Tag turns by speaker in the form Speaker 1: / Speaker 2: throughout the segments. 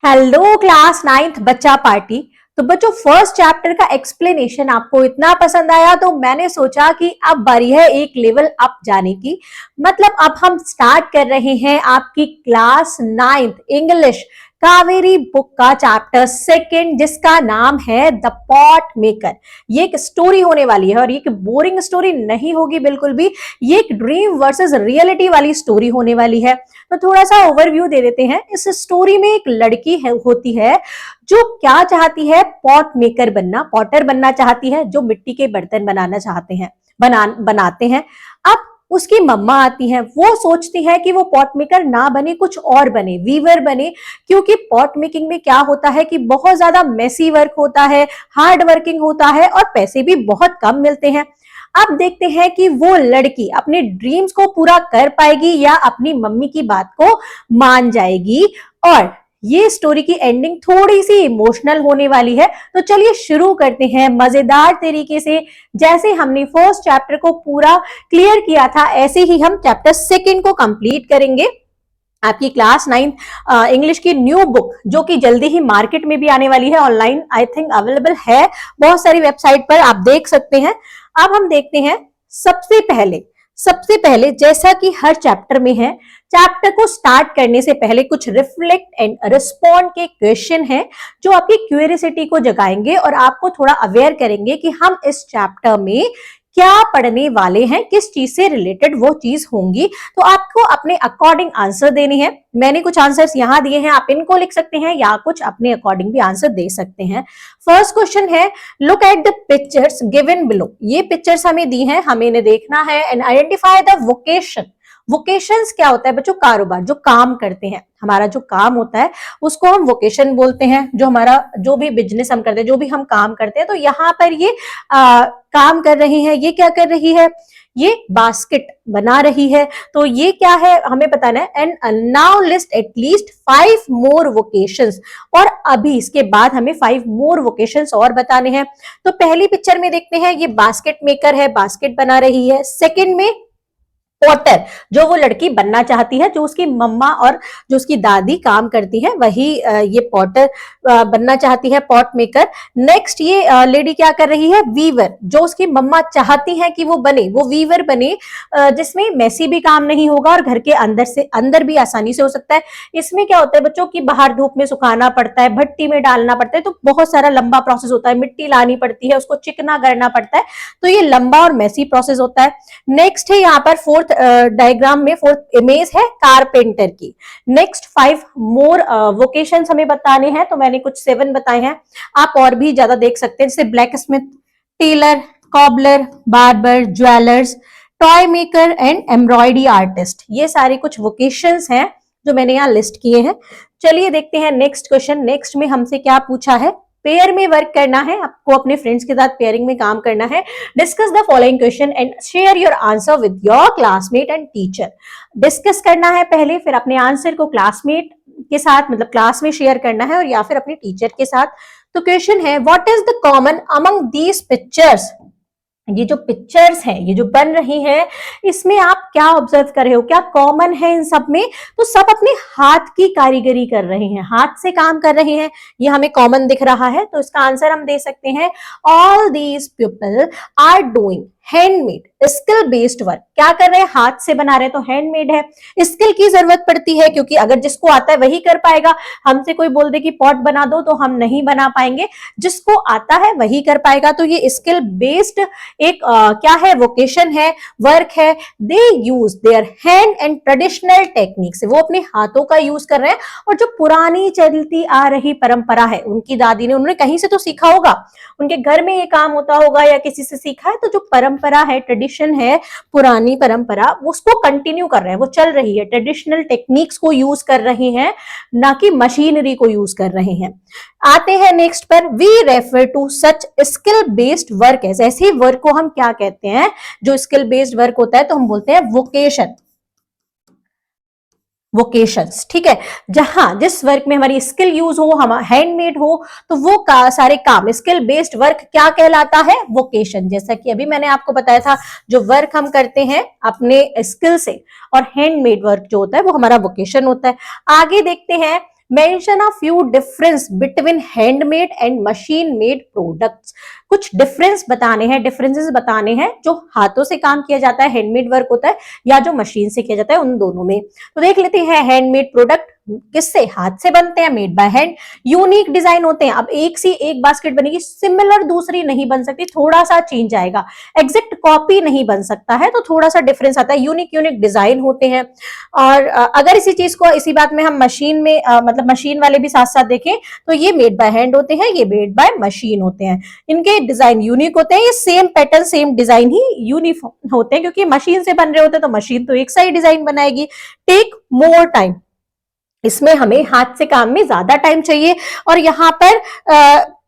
Speaker 1: Hello class ninth बच्चा party. तो बच्चों फर्स्ट चैप्टर का एक्सप्लेनेशन आपको इतना पसंद आया तो मैंने सोचा कि अब बारी है एक लेवल अप जाने की। मतलब अब हम स्टार्ट कर रहे हैं आपकी class ninth English Kaveri book का चैप्टर सेकंड, जिसका नाम है द पॉट मेकर। ये एक स्टोरी होने वाली है और ये बोरिंग स्टोरी नहीं होगी बिल्कुल भी। ये एक ड्रीम वर्सेस रियलिटी वाली स्टोरी होने वाली है। तो थोड़ा सा ओवरव्यू दे देते हैं। इस स्टोरी में एक लड़की होती है जो क्या चाहती है, पॉट मेकर बनना, पॉटर बनना चाहती है, जो मिट्टी के बर्तन बनाना चाहते हैं, बनाते हैं। अब उसकी मम्मा आती है, वो सोचती है कि वो पॉट मेकर ना बने, कुछ और बने, वीवर बने, क्योंकि पॉट मेकिंग में क्या होता है कि बहुत ज्यादा मेसी वर्क होता है, हार्ड वर्किंग होता है और पैसे भी बहुत कम मिलते हैं। अब देखते हैं कि वो लड़की अपने ड्रीम्स को पूरा कर पाएगी या अपनी मम्मी की बात को मान जाएगी। और ये स्टोरी की एंडिंग थोड़ी सी इमोशनल होने वाली है। तो चलिए शुरू करते हैं मजेदार तरीके से। जैसे हमने फर्स्ट चैप्टर को पूरा क्लियर किया था, ऐसे ही हम चैप्टर सेकंड को कंप्लीट करेंगे। आपकी क्लास नाइन्थ इंग्लिश की न्यू बुक, जो कि जल्दी ही मार्केट में भी आने वाली है, ऑनलाइन आई थिंक अवेलेबल है बहुत सारी वेबसाइट पर, आप देख सकते हैं। अब हम देखते हैं सबसे पहले जैसा कि हर चैप्टर में है, चैप्टर को स्टार्ट करने से पहले कुछ रिफ्लेक्ट एंड रिस्पॉन्ड के क्वेश्चन हैं जो आपकी क्यूरियोसिटी को जगाएंगे और आपको थोड़ा अवेयर करेंगे कि हम इस चैप्टर में क्या पढ़ने वाले हैं, किस चीज से रिलेटेड वो चीज होंगी। तो आपको अपने अकॉर्डिंग आंसर देनी है। मैंने कुछ आंसर्स यहां दिए हैं, आप इनको लिख सकते हैं या कुछ अपने अकॉर्डिंग भी आंसर दे सकते हैं। फर्स्ट क्वेश्चन है, look at the pictures given below. ये पिक्चर्स हमें दी हैं, हमें इन्हें देखना है। And identify the vocation. Vocations क्या होता है बच्चों? कारोबार, जो काम करते हैं, हमारा जो काम होता है उसको हम वोकेशन बोलते हैं। जो हमारा जो भी बिजनेस हम करते हैं, जो भी हम काम करते हैं, तो यहाँ पर ये काम कर रही है। ये क्या कर रही है? ये बास्केट बना रही है। तो ये क्या है हमें बताना है। And now list at least 5 more vocations. और अभी इसके बाद हमें 5 मोर वोकेशंस और बताने हैं। तो पहली पिक्चर में देखते हैं, ये बास्केट मेकर है, बास्केट बना रही है। सेकंड में पॉटर, जो वो लड़की बनना चाहती है, जो उसकी मम्मा और जो उसकी दादी काम करती है, वही ये पॉटर बनना चाहती है, पॉट मेकर। नेक्स्ट ये लेडी क्या कर रही है? वीवर, जो उसकी मम्मा चाहती है कि वो बने, वो वीवर बने, जिसमें मैसी भी काम नहीं होगा और घर के अंदर से अंदर भी आसानी से हो सकता है। इसमें क्या होता है बच्चों की बाहर धूप में सुखाना पड़ता है, भट्टी में डालना पड़ता है, तो बहुत सारा लंबा प्रोसेस होता है, मिट्टी लानी पड़ती है, उसको चिकना करना पड़ता है, तो ये लंबा और मैसी प्रोसेस होता है। नेक्स्ट है यहाँ पर फोर्थ डायग्राम में, फोर्थ इमेज है कारपेंटर की। नेक्स्ट 5 मोर वोकेशंस हमें बताने हैं, तो मैंने कुछ 7 बताए हैं, आप और भी ज्यादा देख सकते हैं, जैसे blacksmith, tailor, cobbler, barber, jewellers, toy maker and embroidery artist. ये सारे कुछ वोकेशंस हैं जो मैंने यहाँ लिस्ट किए हैं। चलिए देखते हैं नेक्स्ट क्वेश्चन। नेक्स्ट में हमसे क्या पूछा है? पेयर में वर्क करना है, आपको अपने फ्रेंड्स के साथ पेयरिंग में काम करना है। Discuss the following question and share your answer with your classmate and teacher. Discuss करना है पहले, फिर अपने आंसर को क्लासमेट के साथ, मतलब क्लास में शेयर करना है, और या फिर अपने टीचर के साथ। तो क्वेश्चन है, what is the common among these pictures? ये जो पिक्चर्स हैं, ये जो बन रही हैं, इसमें आप क्या ऑब्जर्व कर रहे हो, क्या कॉमन है इन सब में? तो सब अपने हाथ की कारीगरी कर रहे हैं, हाथ से काम कर रहे हैं, ये हमें कॉमन दिख रहा है। तो इसका आंसर हम दे सकते हैं, all these people are doing handmade skill based work. क्या कर रहे हैं? हाथ से बना रहे हैं, तो हैंडमेड है। स्किल की जरूरत पड़ती है, क्योंकि अगर जिसको आता है वही कर पाएगा। हमसे कोई बोल दे कि पॉट बना दो, तो हम नहीं बना पाएंगे, जिसको आता है वही कर पाएगा। तो ये स्किल बेस्ड एक क्या है? वोकेशन है, वर्क है। They use their hand and traditional techniques, वो अपने हाथों का यूज कर रहे हैं। और जो पुरानी चलती आ रही परंपरा है, उनकी दादी ने, उन्होंने कहीं से तो सीखा होगा, उनके घर में ये काम होता होगा या किसी से सीखा है, तो जो परंपरा है, ट्रेडिशन है, पुरानी परंपरा, उसको कंटिन्यू कर रहे हैं, वो चल रही है। ट्रेडिशनल टेक्निक्स को यूज कर रहे हैं, ना कि मशीनरी को यूज कर रहे हैं। आते हैं नेक्स्ट पर, we refer to such skill based work. ऐसे वर्क को हम क्या कहते हैं? जो स्किल बेस्ड वर्क होता है, तो हम बोलते हैं वोकेशन, वोकेशंस। ठीक है, जहां जिस वर्क में हमारी स्किल यूज हो, हम हैंडमेड हो, तो वो सारे काम स्किल बेस्ड वर्क क्या कहलाता है? वोकेशन। जैसा कि अभी मैंने आपको बताया था, जो वर्क हम करते हैं अपने स्किल से, और हैंडमेड वर्क जो होता है वो हमारा वोकेशन होता है। आगे देखते हैं, mention a few difference between handmade and machine made products. कुछ डिफरेंसेस बताने हैं जो हाथों से काम किया जाता है, हैंडमेड वर्क होता है, या जो मशीन से किया जाता है, उन दोनों में। तो देख लेते हैं, हैंडमेड प्रोडक्ट किससे, हाथ से बनते हैं, made by hand, unique design होते हैं। अब एक बास्केट बनेगी, सिमिलर दूसरी नहीं बन सकती, थोड़ा सा चेंज आएगा, एग्जैक्ट कॉपी नहीं बन सकता है, तो थोड़ा सा डिफरेंस आता है, यूनिक डिजाइन होते हैं। और अगर इसी बात में हम मशीन में मतलब मशीन वाले भी साथ साथ देखें, तो ये मेड बाय हैंड होते हैं, ये मेड बाय मशीन होते हैं। इनके डिजाइन यूनिक होते हैं, ये सेम पैटर्न सेम डिजाइन ही यूनिफॉर्म होते हैं, क्योंकि मशीन से बन रहे होते हैं, तो मशीन तो एक सा ही डिजाइन बनाएगी। टेक मोर टाइम, इसमें हमें हाथ से काम में ज्यादा टाइम चाहिए, और यहाँ पर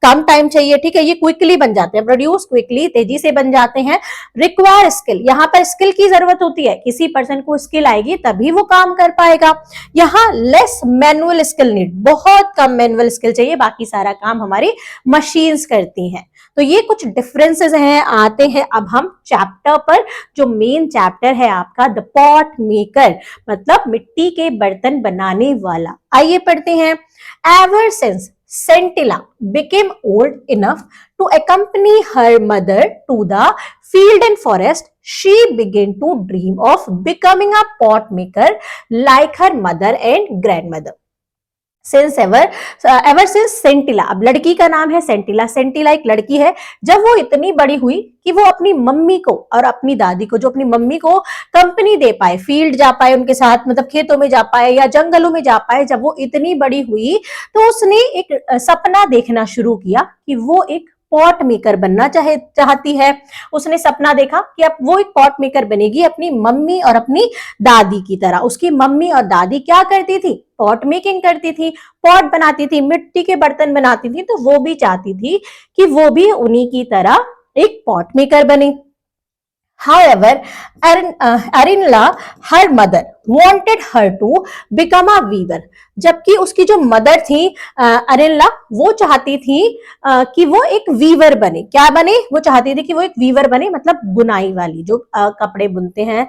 Speaker 1: कम टाइम चाहिए, ठीक है। ये क्विकली बन जाते हैं, प्रोड्यूस क्विकली, तेजी से बन जाते हैं। रिक्वायर स्किल, यहाँ पर स्किल की जरूरत होती है, किसी पर्सन को स्किल आएगी तभी वो काम कर पाएगा। यहाँ लेस मैनुअल स्किल नीड, बहुत कम मैनुअल स्किल चाहिए, बाकी सारा काम हमारी मशीन्स करती हैं। तो ये कुछ डिफरेंसेस हैं। आते हैं अब हम चैप्टर पर, जो मेन चैप्टर है आपका द पॉट मेकर, मतलब मिट्टी के बर्तन बनाने वाला। आइए पढ़ते हैं। Ever since Scintilla became old enough to accompany her mother to the field and forest, she began to dream of becoming a pot maker like her mother and grandmother. Ever since Sentila, अब लड़की का नाम है सेंटिला, सेंटिला एक लड़की है। जब वो इतनी बड़ी हुई कि वो अपनी मम्मी को और अपनी दादी को, जो अपनी मम्मी को कंपनी दे पाए, फील्ड जा पाए उनके साथ, मतलब खेतों में जा पाए या जंगलों में जा पाए, जब वो इतनी बड़ी हुई तो उसने एक सपना देखना शुरू किया कि वो एक पॉट मेकर बनना चाहती है। उसने सपना देखा कि अब वो एक पॉट मेकर बनेगी अपनी मम्मी और अपनी दादी की तरह। उसकी मम्मी और दादी क्या करती थी, पॉट मेकिंग करती थी, पॉट बनाती थी, मिट्टी के बर्तन बनाती थी, तो वो भी चाहती थी कि वो भी उन्हीं की तरह एक पॉट मेकर बने। However, Arinla, her mother, wanted her to become a weaver. जबकि उसकी जो मदर थी अरिनला, वो चाहती थी कि वो एक वीवर बने। क्या बने, वो चाहती थी कि वो एक वीवर बने, मतलब बुनाई वाली, जो कपड़े बुनते हैं,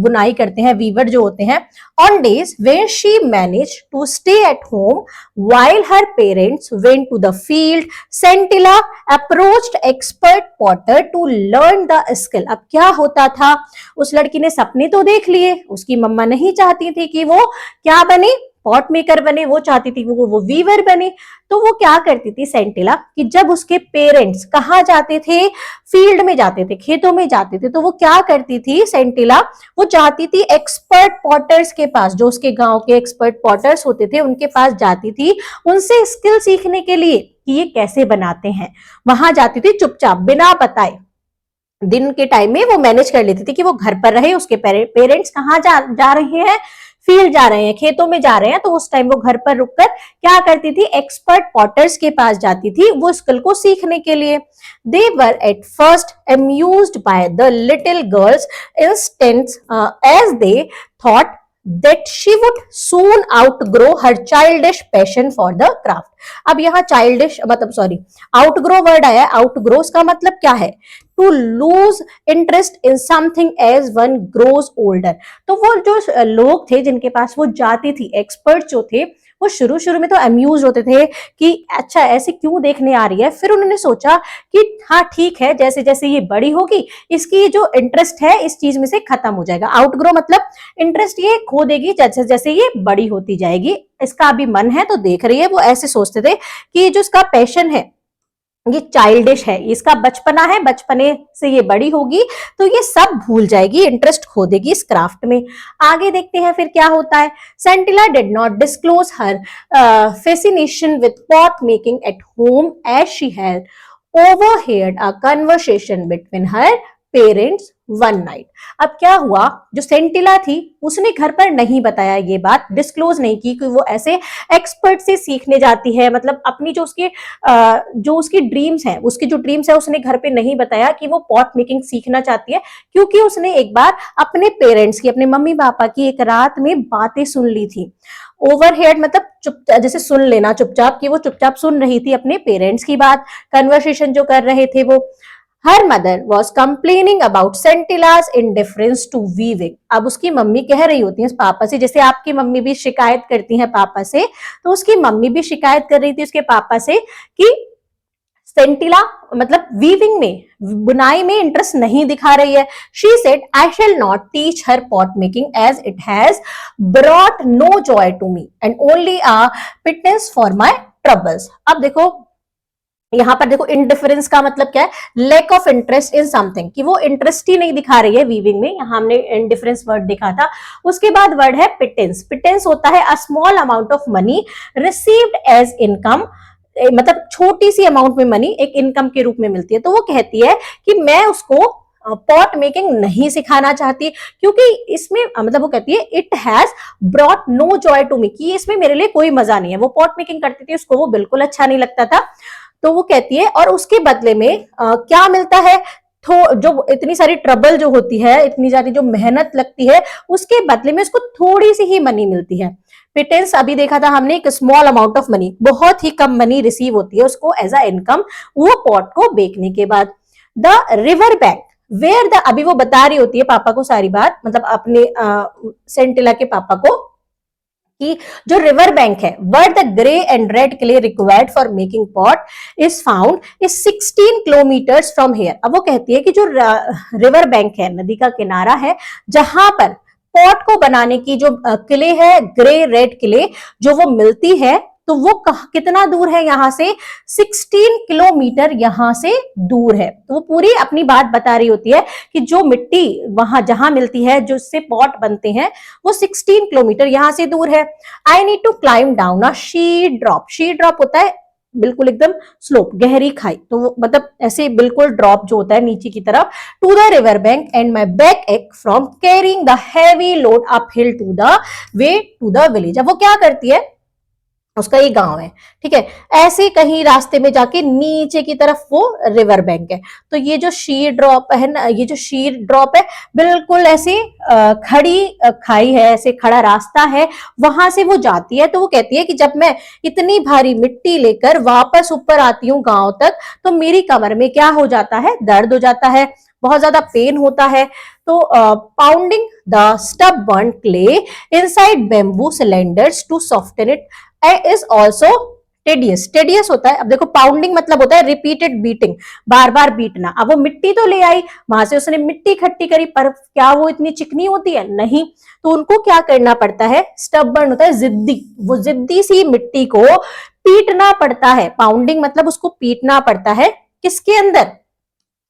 Speaker 1: बुनाई करते हैं, वीवर जो होते हैं। On days when she managed to stay at home while her parents went to the field, Scintilla approached expert potter to learn the skill. अब क्या होता था, उस लड़की ने सपने तो देख लिए, उसकी मम्मा नहीं चाहती थी कि वो क्या बने, पॉट मेकर बने, वो चाहती थी वो वीवर बने। तो वो क्या करती थी सेंटिला, कि जब उसके पेरेंट्स कहाँ जाते थे, फील्ड में जाते थे, खेतों में जाते थे, तो वो क्या करती थी सेंटिला, वो जाती थी एक्सपर्ट पॉटर्स के पास, जो उसके गांव के एक्सपर्ट पॉटर्स होते थे उनके पास जाती थी, उनसे स्किल सीखने के लिए कि ये कैसे बनाते हैं। वहां जाती थी चुपचाप, बिना बताए। दिन के टाइम में वो मैनेज कर लेती थी कि वो घर पर रहे, उसके पेरेंट्स कहाँ जा रहे हैं, फील्ड जा रहे हैं, खेतों में जा रहे हैं, तो उस टाइम वो घर पर रुककर क्या करती थी, एक्सपर्ट पॉटर्स के पास जाती थी वो स्किल को सीखने के लिए। They were at first amused by the little girl's insistence as they thought that she would soon outgrow her childish passion for the craft. अब यहाँ childish मतलब सॉरी outgrow वर्ड आया है। outgrow का मतलब क्या है, to lose interest in something as one grows older। तो वो जो लोग थे जिनके पास वो जाती थी, एक्सपर्ट जो थे, वो शुरू में तो अम्यूज होते थे कि अच्छा ऐसे क्यों देखने आ रही है। फिर उन्होंने सोचा कि हाँ ठीक है, जैसे जैसे ये बड़ी होगी इसकी जो इंटरेस्ट है इस चीज में से खत्म हो जाएगा। आउटग्रो मतलब इंटरेस्ट ये खो देगी जैसे जैसे ये बड़ी होती जाएगी, इसका अभी मन है तो देख रही है। वो ऐसे सोचते थे कि जो इसका पैशन है ये चाइल्डिश है, इसका बचपना है, बचपने से ये बड़ी होगी तो ये सब भूल जाएगी, इंटरेस्ट खो देगी इस क्राफ्ट में। आगे देखते हैं फिर क्या होता है। Sentila did not disclose her fascination with pot making at home as she had overheard a conversation between her parents one night. अब क्या हुआ, जो सेंटिला थी उसने घर पर नहीं बताया, ये बात डिस्क्लोज नहीं की कि वो ऐसे एक्सपर्ट से सीखने जाती है, मतलब अपनी जो उसकी ड्रीम्स है, उसकी जो ड्रीम्स है उसने घर पे नहीं बताया कि वो पॉट मेकिंग सीखना चाहती है, क्योंकि उसने एक बार अपने पेरेंट्स की, अपने मम्मी पापा की एक रात में बातें सुन ली थी। ओवरहेड मतलब चुप, जैसे सुन लेना चुपचाप, कि वो चुपचाप सुन रही थी अपने पेरेंट्स की बात, कन्वर्सेशन जो कर रहे थे वो। Her mother was complaining about Sentila's indifference to weaving. अब उसकी मम्मी कह रही होती है पापा से, जैसे आपकी मम्मी भी शिकायत करती हैं पापा से, तो उसकी मम्मी भी शिकायत कर रही थी उसके पापा से कि सेंटिला मतलब वीविंग में, बुनाई में इंटरेस्ट नहीं दिखा रही है। She said I shall not teach her pot making as it has brought no joy to me and only a pittance for my troubles. अब देखो यहां पर देखो, इंडिफरेंस का मतलब क्या है, lack of interest in something, कि वो इंटरेस्ट ही नहीं दिखा रही है वीविंग में। यहां हमने इंडिफरेंस वर्ड देखा था। उसके बाद वर्ड है पिटेंस। पिटेंस होता है a small amount of money received as income, मतलब छोटी सी अमाउंट में मनी एक इनकम के रूप में मिलती है। तो वो कहती है कि मैं उसको पॉट मेकिंग नहीं सिखाना चाहती, क्योंकि इसमें मतलब वो कहती है it has brought no joy to me, कि इसमें मेरे लिए कोई मजा नहीं है। वो पॉट मेकिंग करती थी, उसको वो बिल्कुल अच्छा नहीं लगता था। तो वो कहती है, और उसके बदले में क्या मिलता है, जो इतनी सारी ट्रबल जो होती है, इतनी सारी जो मेहनत लगती है, उसके बदले में उसको थोड़ी सी ही मनी मिलती है। पिटेंस अभी देखा था हमने, एक स्मॉल अमाउंट ऑफ मनी, बहुत ही कम मनी रिसीव होती है उसको एज अ इनकम, वो पॉट को बेचने के बाद। The river bank where the, अभी वो बता रही होती है पापा को सारी बात, मतलब अपने सेंटिला के पापा को, कि जो रिवर बैंक है, word the grey and red clay required for making pot is found is 16 kilometres from here. अब वो कहती है कि जो रिवर बैंक है, नदी का किनारा है, जहां पर पॉट को बनाने की जो क्ले है, ग्रे रेड क्ले जो वो मिलती है, तो वो कितना दूर है यहाँ से, 16 किलोमीटर यहाँ से दूर है। तो वो पूरी अपनी बात बता रही होती है कि जो मिट्टी वहां जहां मिलती है, जो उससे पॉट बनते हैं, वो 16 किलोमीटर यहाँ से दूर है। I need to climb down a sheer drop. Sheer drop होता है बिल्कुल एकदम स्लोप, गहरी खाई, तो वो मतलब ऐसे बिल्कुल ड्रॉप जो होता है नीचे की तरफ, to the river bank and my back ache from carrying the heavy load uphill to the way to the village. अब वो क्या करती है, उसका ये गांव है, ठीक है, ऐसे कहीं रास्ते में जाके नीचे की तरफ वो रिवर बैंक है। तो ये जो शीर ड्रॉप है ना, ये जो शीर ड्रॉप है, बिल्कुल ऐसे खड़ी खाई है, ऐसे खड़ा रास्ता है, वहां से वो जाती है। तो वो कहती है कि जब मैं इतनी भारी मिट्टी लेकर वापस ऊपर आती हूँ गांव तक, तो मेरी कमर में क्या हो जाता है, दर्द हो जाता है, बहुत ज्यादा पेन होता है। तो pounding the stubborn clay inside bamboo cylinders to soften it is also tedious. Tedious होता है, अब देखो पाउंडिंग मतलब होता है रिपीटेड बीटिंग, बार बार बीटना। अब वो मिट्टी तो ले आई, वहां से उसने मिट्टी इकट्ठी करी, पर क्या वो इतनी चिकनी होती है, नहीं। तो उनको क्या करना पड़ता है, स्टबबर्न होता है जिद्दी, वो जिद्दी सी मिट्टी को पीटना पड़ता है। पाउंडिंग मतलब उसको पीटना पड़ता है, किसके अंदर,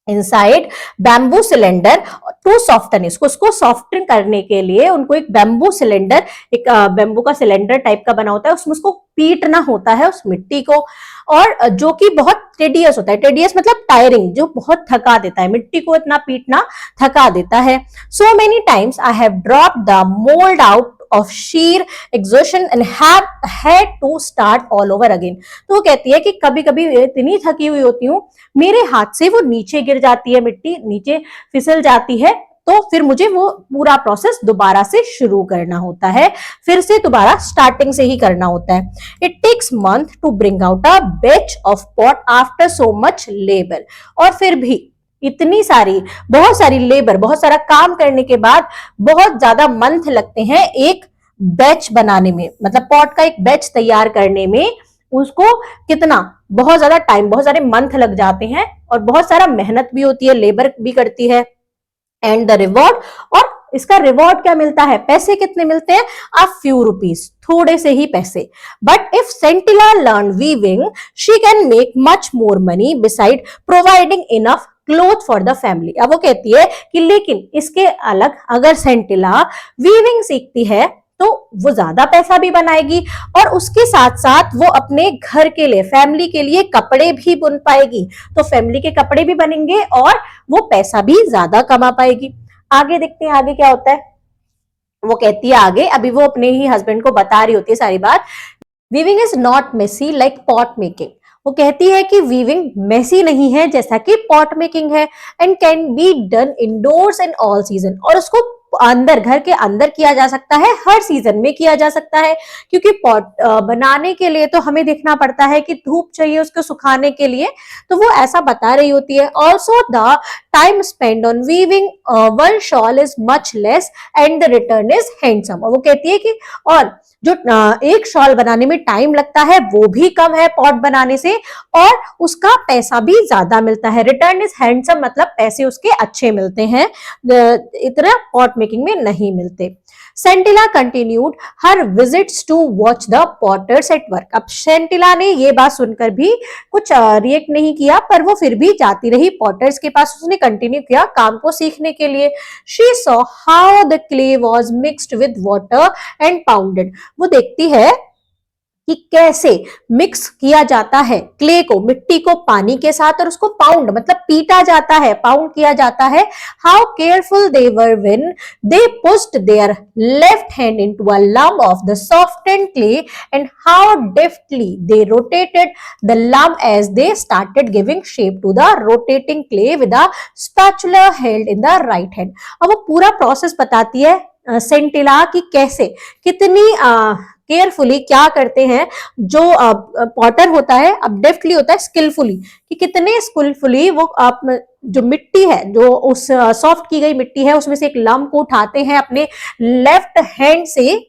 Speaker 1: inside bamboo cylinder to soften. उसको सॉफ्टन करने के लिए उनको एक बैम्बू सिलेंडर, एक बैम्बू का सिलेंडर टाइप का बना होता है, उसमें उसको पीटना होता है उस मिट्टी को, और जो कि बहुत टेडियस होता है। टेडियस मतलब टायरिंग, जो बहुत थका देता है, मिट्टी को इतना पीटना थका देता है। So many times I have drop the mould out of sheer exhaustion and have had to start all over again। तो वो कहती है कि कभी कभी इतनी थकी हुई होती हूँ, मेरे हाथ से वो नीचे गिर जाती है, मिट्टी नीचे फिसल जाती है, तो फिर मुझे वो पूरा प्रोसेस दोबारा से शुरू करना होता है, फिर से दोबारा स्टार्टिंग से ही करना होता है। It takes month to bring out a batch of pot after so much labour. और फिर भी इतनी सारी, बहुत सारी लेबर, बहुत सारा काम करने के बाद बहुत ज्यादा मंथ लगते हैं एक बैच बनाने में, मतलब पॉट का एक बैच तैयार करने में उसको कितना, बहुत ज्यादा टाइम, बहुत सारे मंथ लग जाते हैं, और बहुत सारा मेहनत भी होती है, लेबर भी करती है। एंड द रिवॉर्ड, और इसका रिवॉर्ड क्या मिलता है, पैसे कितने मिलते हैं, अ फ्यू रुपीज, थोड़े से ही पैसे। But if Sentila learn weaving she can make much more money beside providing enough cloth for the family. अब वो कहती है कि लेकिन इसके अलग अगर सेंटिला वीविंग सीखती है तो वो ज्यादा पैसा भी बनाएगी, और उसके साथ साथ वो अपने घर के लिए, फैमिली के लिए कपड़े भी बुन पाएगी। तो फैमिली के कपड़े भी बनेंगे और वो पैसा भी ज्यादा कमा पाएगी। आगे देखते हैं आगे क्या होता है। वो कहती है आगे, अभी वो अपने ही हस्बैंड को बता रही होती है सारी बात। Weaving is not messy like pot making. वो कहती है कि वीविंग मेसी नहीं है जैसा कि पॉट मेकिंग है, and can be done indoors in all season. और उसको अंदर, घर के अंदर किया जा सकता है, हर सीजन में किया जा सकता है, क्योंकि पॉट बनाने के लिए तो हमें देखना पड़ता है कि धूप चाहिए उसको सुखाने के लिए, तो वो ऐसा बता रही होती है। Also the time spend on weaving one shawl is much less and the return is handsome. वो कहती है कि और जो एक शॉल बनाने में टाइम लगता है वो भी कम है पॉट बनाने से, और उसका पैसा भी ज्यादा मिलता है। रिटर्न इज हैंडसम मतलब पैसे उसके अच्छे मिलते हैं, इतना पॉट मेकिंग में नहीं मिलते। Sentila continued her visits to watch the potters at work. अब सेंटिला ने ये बात सुनकर भी कुछ रिएक्ट नहीं किया, पर वो फिर भी जाती रही पॉटर्स के पास, उसने कंटिन्यू किया काम को सीखने के लिए। She saw how the clay was mixed with water and pounded. वो देखती है कि कैसे मिक्स किया जाता है क्ले को, मिट्टी को पानी के साथ, और उसको पाउंड मतलब पीटा जाता है, पाउंड किया जाता है। How careful they were when they pushed their left hand into a lump of the softened clay and how deftly they rotated the lump as they started giving shape to the rotating clay with a spatula held in the right hand। अब वो पूरा process बताती है सेंटिला की कैसे, कितनी carefully क्या करते हैं जो पॉटर होता है, अब डेफ्टली होता है स्किलफुली, कि कितने स्किलफुली वो आप जो मिट्टी है, जो उस सॉफ्ट की गई मिट्टी है, उसमें से एक लम्प को उठाते हैं अपने लेफ्ट हैंड से,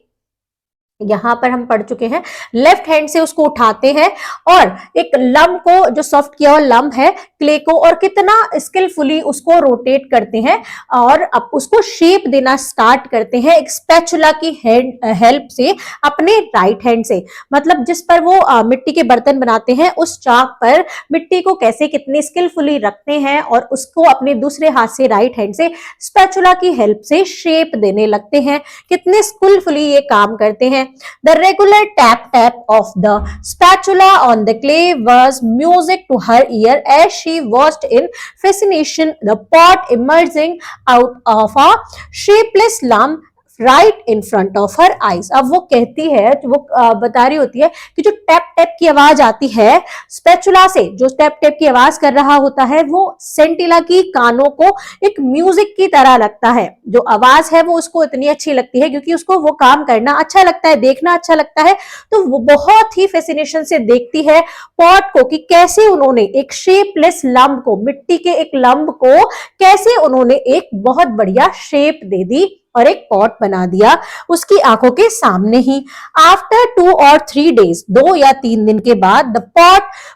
Speaker 1: यहां पर हम पढ़ चुके हैं, लेफ्ट हैंड से उसको उठाते हैं और एक लम्प को, जो सॉफ्ट किया हुआ लम्प है क्ले को, और कितना स्किलफुली उसको रोटेट करते हैं और अब उसको शेप देना स्टार्ट करते हैं एक स्पैचुला की हेल्प से, अपने राइट हैंड से। मतलब जिस पर वो मिट्टी के बर्तन बनाते हैं, उस चाक पर मिट्टी को कैसे कितने स्किलफुली रखते हैं और उसको अपने दूसरे हाथ से, राइट हैंड से, स्पैचुला की हेल्प से शेप देने लगते हैं। कितने स्किलफुली ये काम करते हैं। The regular tap of the spatula on the clay was music to her ear as she watched in fascination the pot emerging out of a shapeless lump right in front of her eyes। अब वो कहती है, वो बता रही होती है कि जो टैप टैप की आवाज आती है स्पैचुला से, जो टैप टैप की आवाज कर रहा होता है, वो सेंटिला की कानों को एक म्यूजिक की तरह लगता है। जो आवाज है वो उसको इतनी अच्छी लगती है क्योंकि उसको वो काम करना अच्छा लगता है, देखना अच्छा लगता है, तो वो बहुत ही फैसिनेशन से देखती है पॉट को कि कैसे उन्होंने एक शेपलेस लंप को, मिट्टी के एक लंप को कैसे उन्होंने एक बहुत बढ़िया शेप दे दी और एक पॉट बना दिया उसकी आंखों के सामने ही। आफ्टर 2 or 3 days, 2 या 3 दिन के बाद, the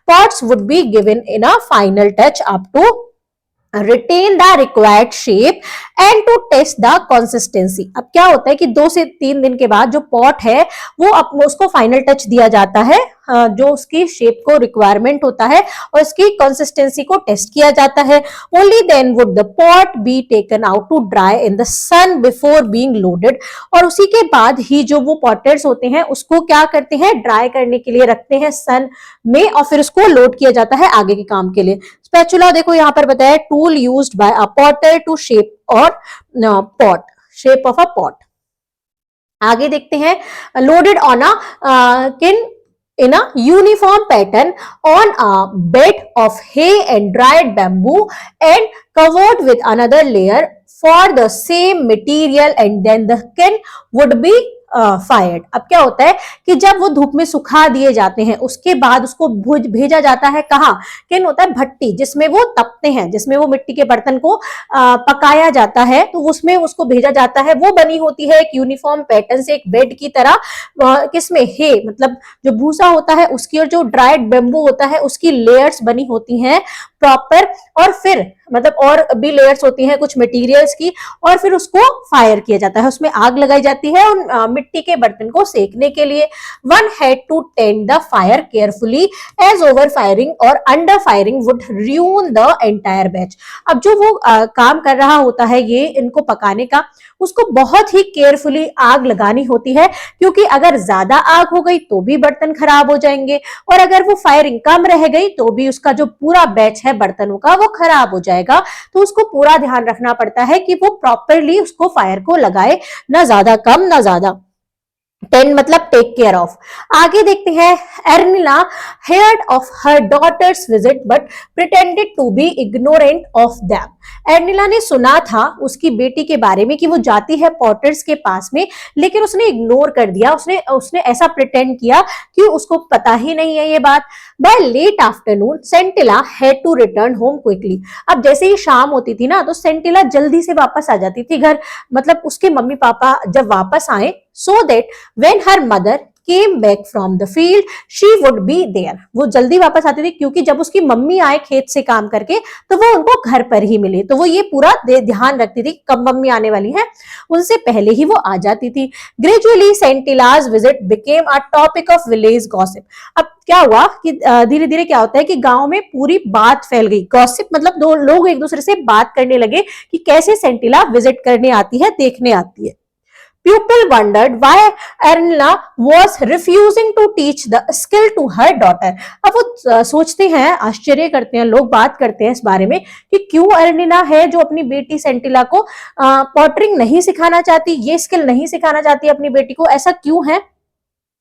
Speaker 1: pots would be given in a final touch up to retain the required shape and to test the consistency। अब क्या होता है कि 2 से 3 दिन के बाद जो पॉट है वो उसको फाइनल टच दिया जाता है, जो उसकी शेप को रिक्वायरमेंट होता है, और इसकी कंसिस्टेंसी को टेस्ट किया जाता है। Only then would the pot be taken out to dry in the sun before being loaded. और उसी के बाद ही जो वो पॉटर्स होते हैं उसको क्या करते हैं, ड्राई करने के लिए रखते हैं सन में, और फिर उसको लोड किया जाता है आगे के काम के लिए। स्पैचुला देखो यहाँ पर बताया, tool used by a potter to shape और pot, shape of a pot. आगे देखते हैं, लोडेड ऑन अ किन in a uniform pattern on a bed of hay and dried bamboo and covered with another layer for the same material, and then the kiln would be fired. अब क्या होता है कि जब वो धूप में सुखा दिए जाते हैं उसके बाद उसको भेजा जाता है कहाँ, किन होता है भट्टी, जिसमें वो तपते हैं, जिसमें वो मिट्टी के बर्तन को पकाया जाता है, तो उसमें उसको भेजा जाता है। वो बनी होती है एक यूनिफॉर्म पैटर्न से, एक बेड की तरह, किसमें, हे मतलब जो भूसा होता है उसकी, और जो ड्राइड बेम्बू होता है उसकी लेयर्स बनी होती हैं प्रॉपर, और फिर मतलब और भी लेयर्स होती हैं कुछ मटेरियल्स की, और फिर उसको फायर किया जाता है, उसमें आग लगाई जाती है और मिट्टी के बर्तन को सेकने के लिए। One had to tend the fire carefully as over firing और under firing would ruin the entire batch. अब जो वो काम कर रहा होता है ये इनको पकाने का, उसको बहुत ही केयरफुली आग लगानी होती है, क्योंकि अगर ज्यादा आग हो गई तो भी बर्तन खराब हो जाएंगे, और अगर वो फायरिंग कम रह गई तो भी उसका जो पूरा बैच है बर्तनों का वो खराब हो जाएगा। तो उसको पूरा ध्यान रखना पड़ता है कि वो प्रॉपरली उसको फायर को लगाए, ना ज्यादा कम ना ज्यादा। 10 मतलब टेक केयर ऑफ। आगे देखते हैं, एर्निला heard of her daughter's visit but pretended to be ignorant of them। एर्निला ने सुना था उसकी बेटी के बारे में कि वो जाती है पॉटर्स के पास में, लेकिन उसने इग्नोर कर दिया, उसने उसने ऐसा प्रिटेंड किया कि उसको पता ही नहीं है ये बात। By late afternoon Sentila had to return home quickly. अब जैसे ही शाम होती थी ना, तो सेंटिला जल्दी से वापस आ जाती थी घर, मतलब उसके मम्मी पापा जब वापस आए, so that when her mother came back from the field she would be there। वो जल्दी वापस आती थी क्योंकि जब उसकी मम्मी आए खेत से काम करके तो वो उनको घर पर ही मिले, तो वो ये पूरा ध्यान रखती थी कब मम्मी आने वाली है, उनसे पहले ही वो आ जाती थी। Gradually Sentila's visit became a topic of village gossip. अब क्या हुआ कि धीरे धीरे क्या होता है कि गांव में पूरी बात फैल गई। गॉसिप मतलब दो लोग एक दूसरे से बात करने लगे कि कैसे सेंटिला विजिट करने आती है, देखने आती है। Pupil wondered why Ernla was refusing to teach the skill to her daughter। अब वो सोचते हैं, आश्चर्य करते हैं, लोग बात करते हैं इस बारे में कि क्यों एर्निला है जो अपनी बेटी सेंटिला को पॉटरिंग नहीं सिखाना चाहती, ये स्किल नहीं सिखाना चाहती अपनी बेटी को, ऐसा क्यों है,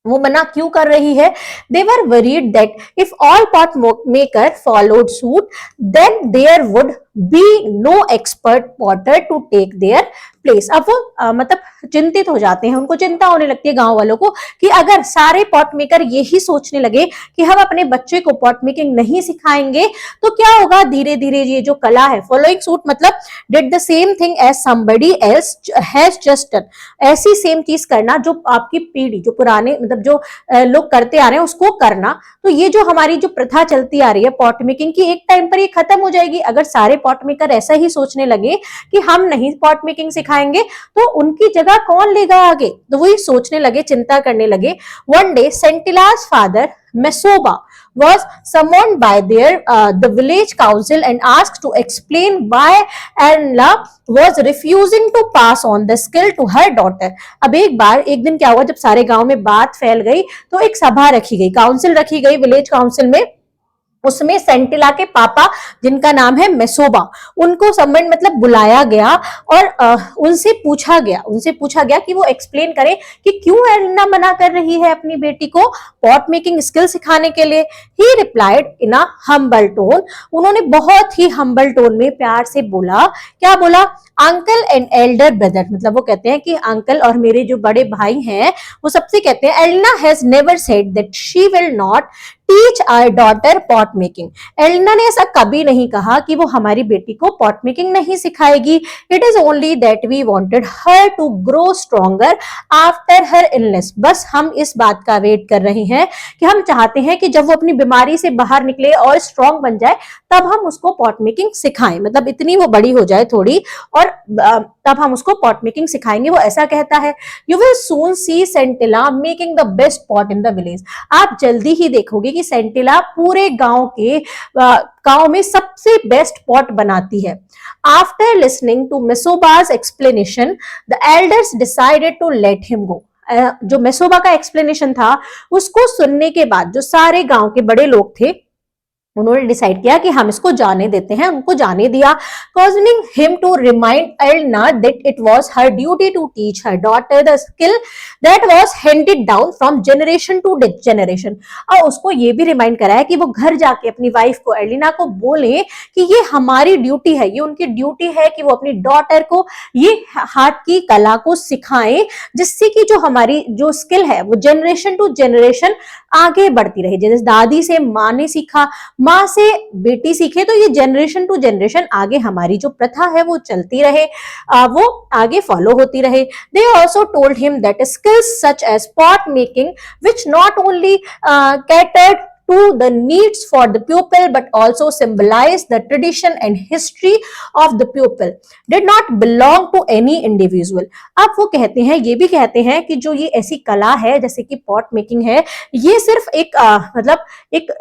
Speaker 1: वो मना क्यों कर रही है। They were worried that if all pot maker followed suit, then there would be no expert potter to take their place। अब वो मतलब चिंतित हो जाते हैं, उनको चिंता होने लगती है गांव वालों को कि अगर सारे पॉट मेकर यही सोचने लगे कि हम अपने बच्चे को पॉट मेकिंग नहीं सिखाएंगे तो क्या होगा, धीरे धीरे ये जो कला है, फॉलोइंग सूट मतलब did the same thing as somebody else has just done, ऐसी सेम चीज करना जो आपकी पीढ़ी, जो पुराने मतलब जो लोग करते आ रहे हैं उसको करना। तो ये जो हमारी जो प्रथा चलती आ रही है पॉट मेकिंग की, एक टाइम पर ये खत्म हो जाएगी। अगर सारे पॉट मेकर ऐसा ही सोचने लगे कि हम नहीं पॉट मेकिंग सिखाएंगे तो उनकी जगह कौन लेगा आगे, तो वही सोचने लगे, चिंता करने लगे। One day Sentila's father Mesoba was summoned by the village council and asked to explain why Ernla was refusing to pass on the skill to her daughter। अब एक दिन क्या हुआ, जब सारे गांव में बात फैल गई तो एक सभा रखी गई, काउंसिल रखी गई विलेज काउंसिल में। उसमें सेंटिला के पापा जिनका नाम है मेसोबा, उनको समन मतलब बुलाया गया और उनसे पूछा गया कि वो एक्सप्लेन करें कि क्यों एर्निला मना कर रही है अपनी बेटी को पॉट मेकिंग स्किल सिखाने के लिए। ही replied in a humble tone, उन्होंने बहुत ही हम्बल टोन में प्यार से बोला, क्या बोला, अंकल एंड एल्डर ब्रदर, मतलब वो कहते हैं कि अंकल और मेरे जो बड़े भाई हैं वो सबसे कहते हैं, Ernila has never said that she will not teach our daughter pot making. Ernila ने ऐसा कभी नहीं कहा कि वो हमारी बेटी को पॉट मेकिंग नहीं सिखाएगी। It is only that we wanted her to grow stronger after her illness. बस हम इस बात का वेट कर रहे हैं कि हम चाहते हैं कि जब वो अपनी बीमारी से बाहर निकले और स्ट्रॉन्ग बन जाए तब हम उसको पॉट मेकिंग सिखाएं, मतलब इतनी वो बड़ी हो जाए थोड़ी और तब हम उसको पॉट मेकिंग सिखाएंगे, वो ऐसा कहता है। You will soon see Sentila making the best pot in the village. आप जल्दी ही देखोगे कि सेंटिला पूरे गांव में सबसे बेस्ट पॉट बनाती है। After listening to Mesoba's explanation the elders decided to let him go. जो मेसोबा का एक्सप्लेनेशन था उसको सुनने के बाद जो सारे गांव के बड़े लोग थे उन्होंने डिसाइड किया कि हम इसको जाने देते हैं, उनको जाने दिया। Cautioning him to remind Ernila that it was her duty to teach her daughter the skill that was handed down from generation to generation. और उसको ये भी रिमाइंड कराया कि वो घर जाके अपनी वाइफ को एर्निला को बोले कि ये हमारी ड्यूटी है, ये उनकी ड्यूटी है कि वो अपनी डॉटर को ये हाथ की कला को सिखाएं, जिससे कि जो हमारी जो स्किल है वो जनरेशन टू जनरेशन आगे बढ़ती रहे। जैसे दादी से माँ ने सीखा, माँ से बेटी सीखे, तो ये जनरेशन टू जनरेशन आगे हमारी जो प्रथा है वो चलती रहे, वो आगे फॉलो होती रहे। They also told him that skills such as pot making, which not only catered to the needs for the pupil but also symbolize the tradition and history of the pupil, did not belong to any individual। अब वो कहते हैं, ये भी कहते हैं कि जो ये ऐसी कला है जैसे कि पॉट मेकिंग है, ये सिर्फ एक मतलब एक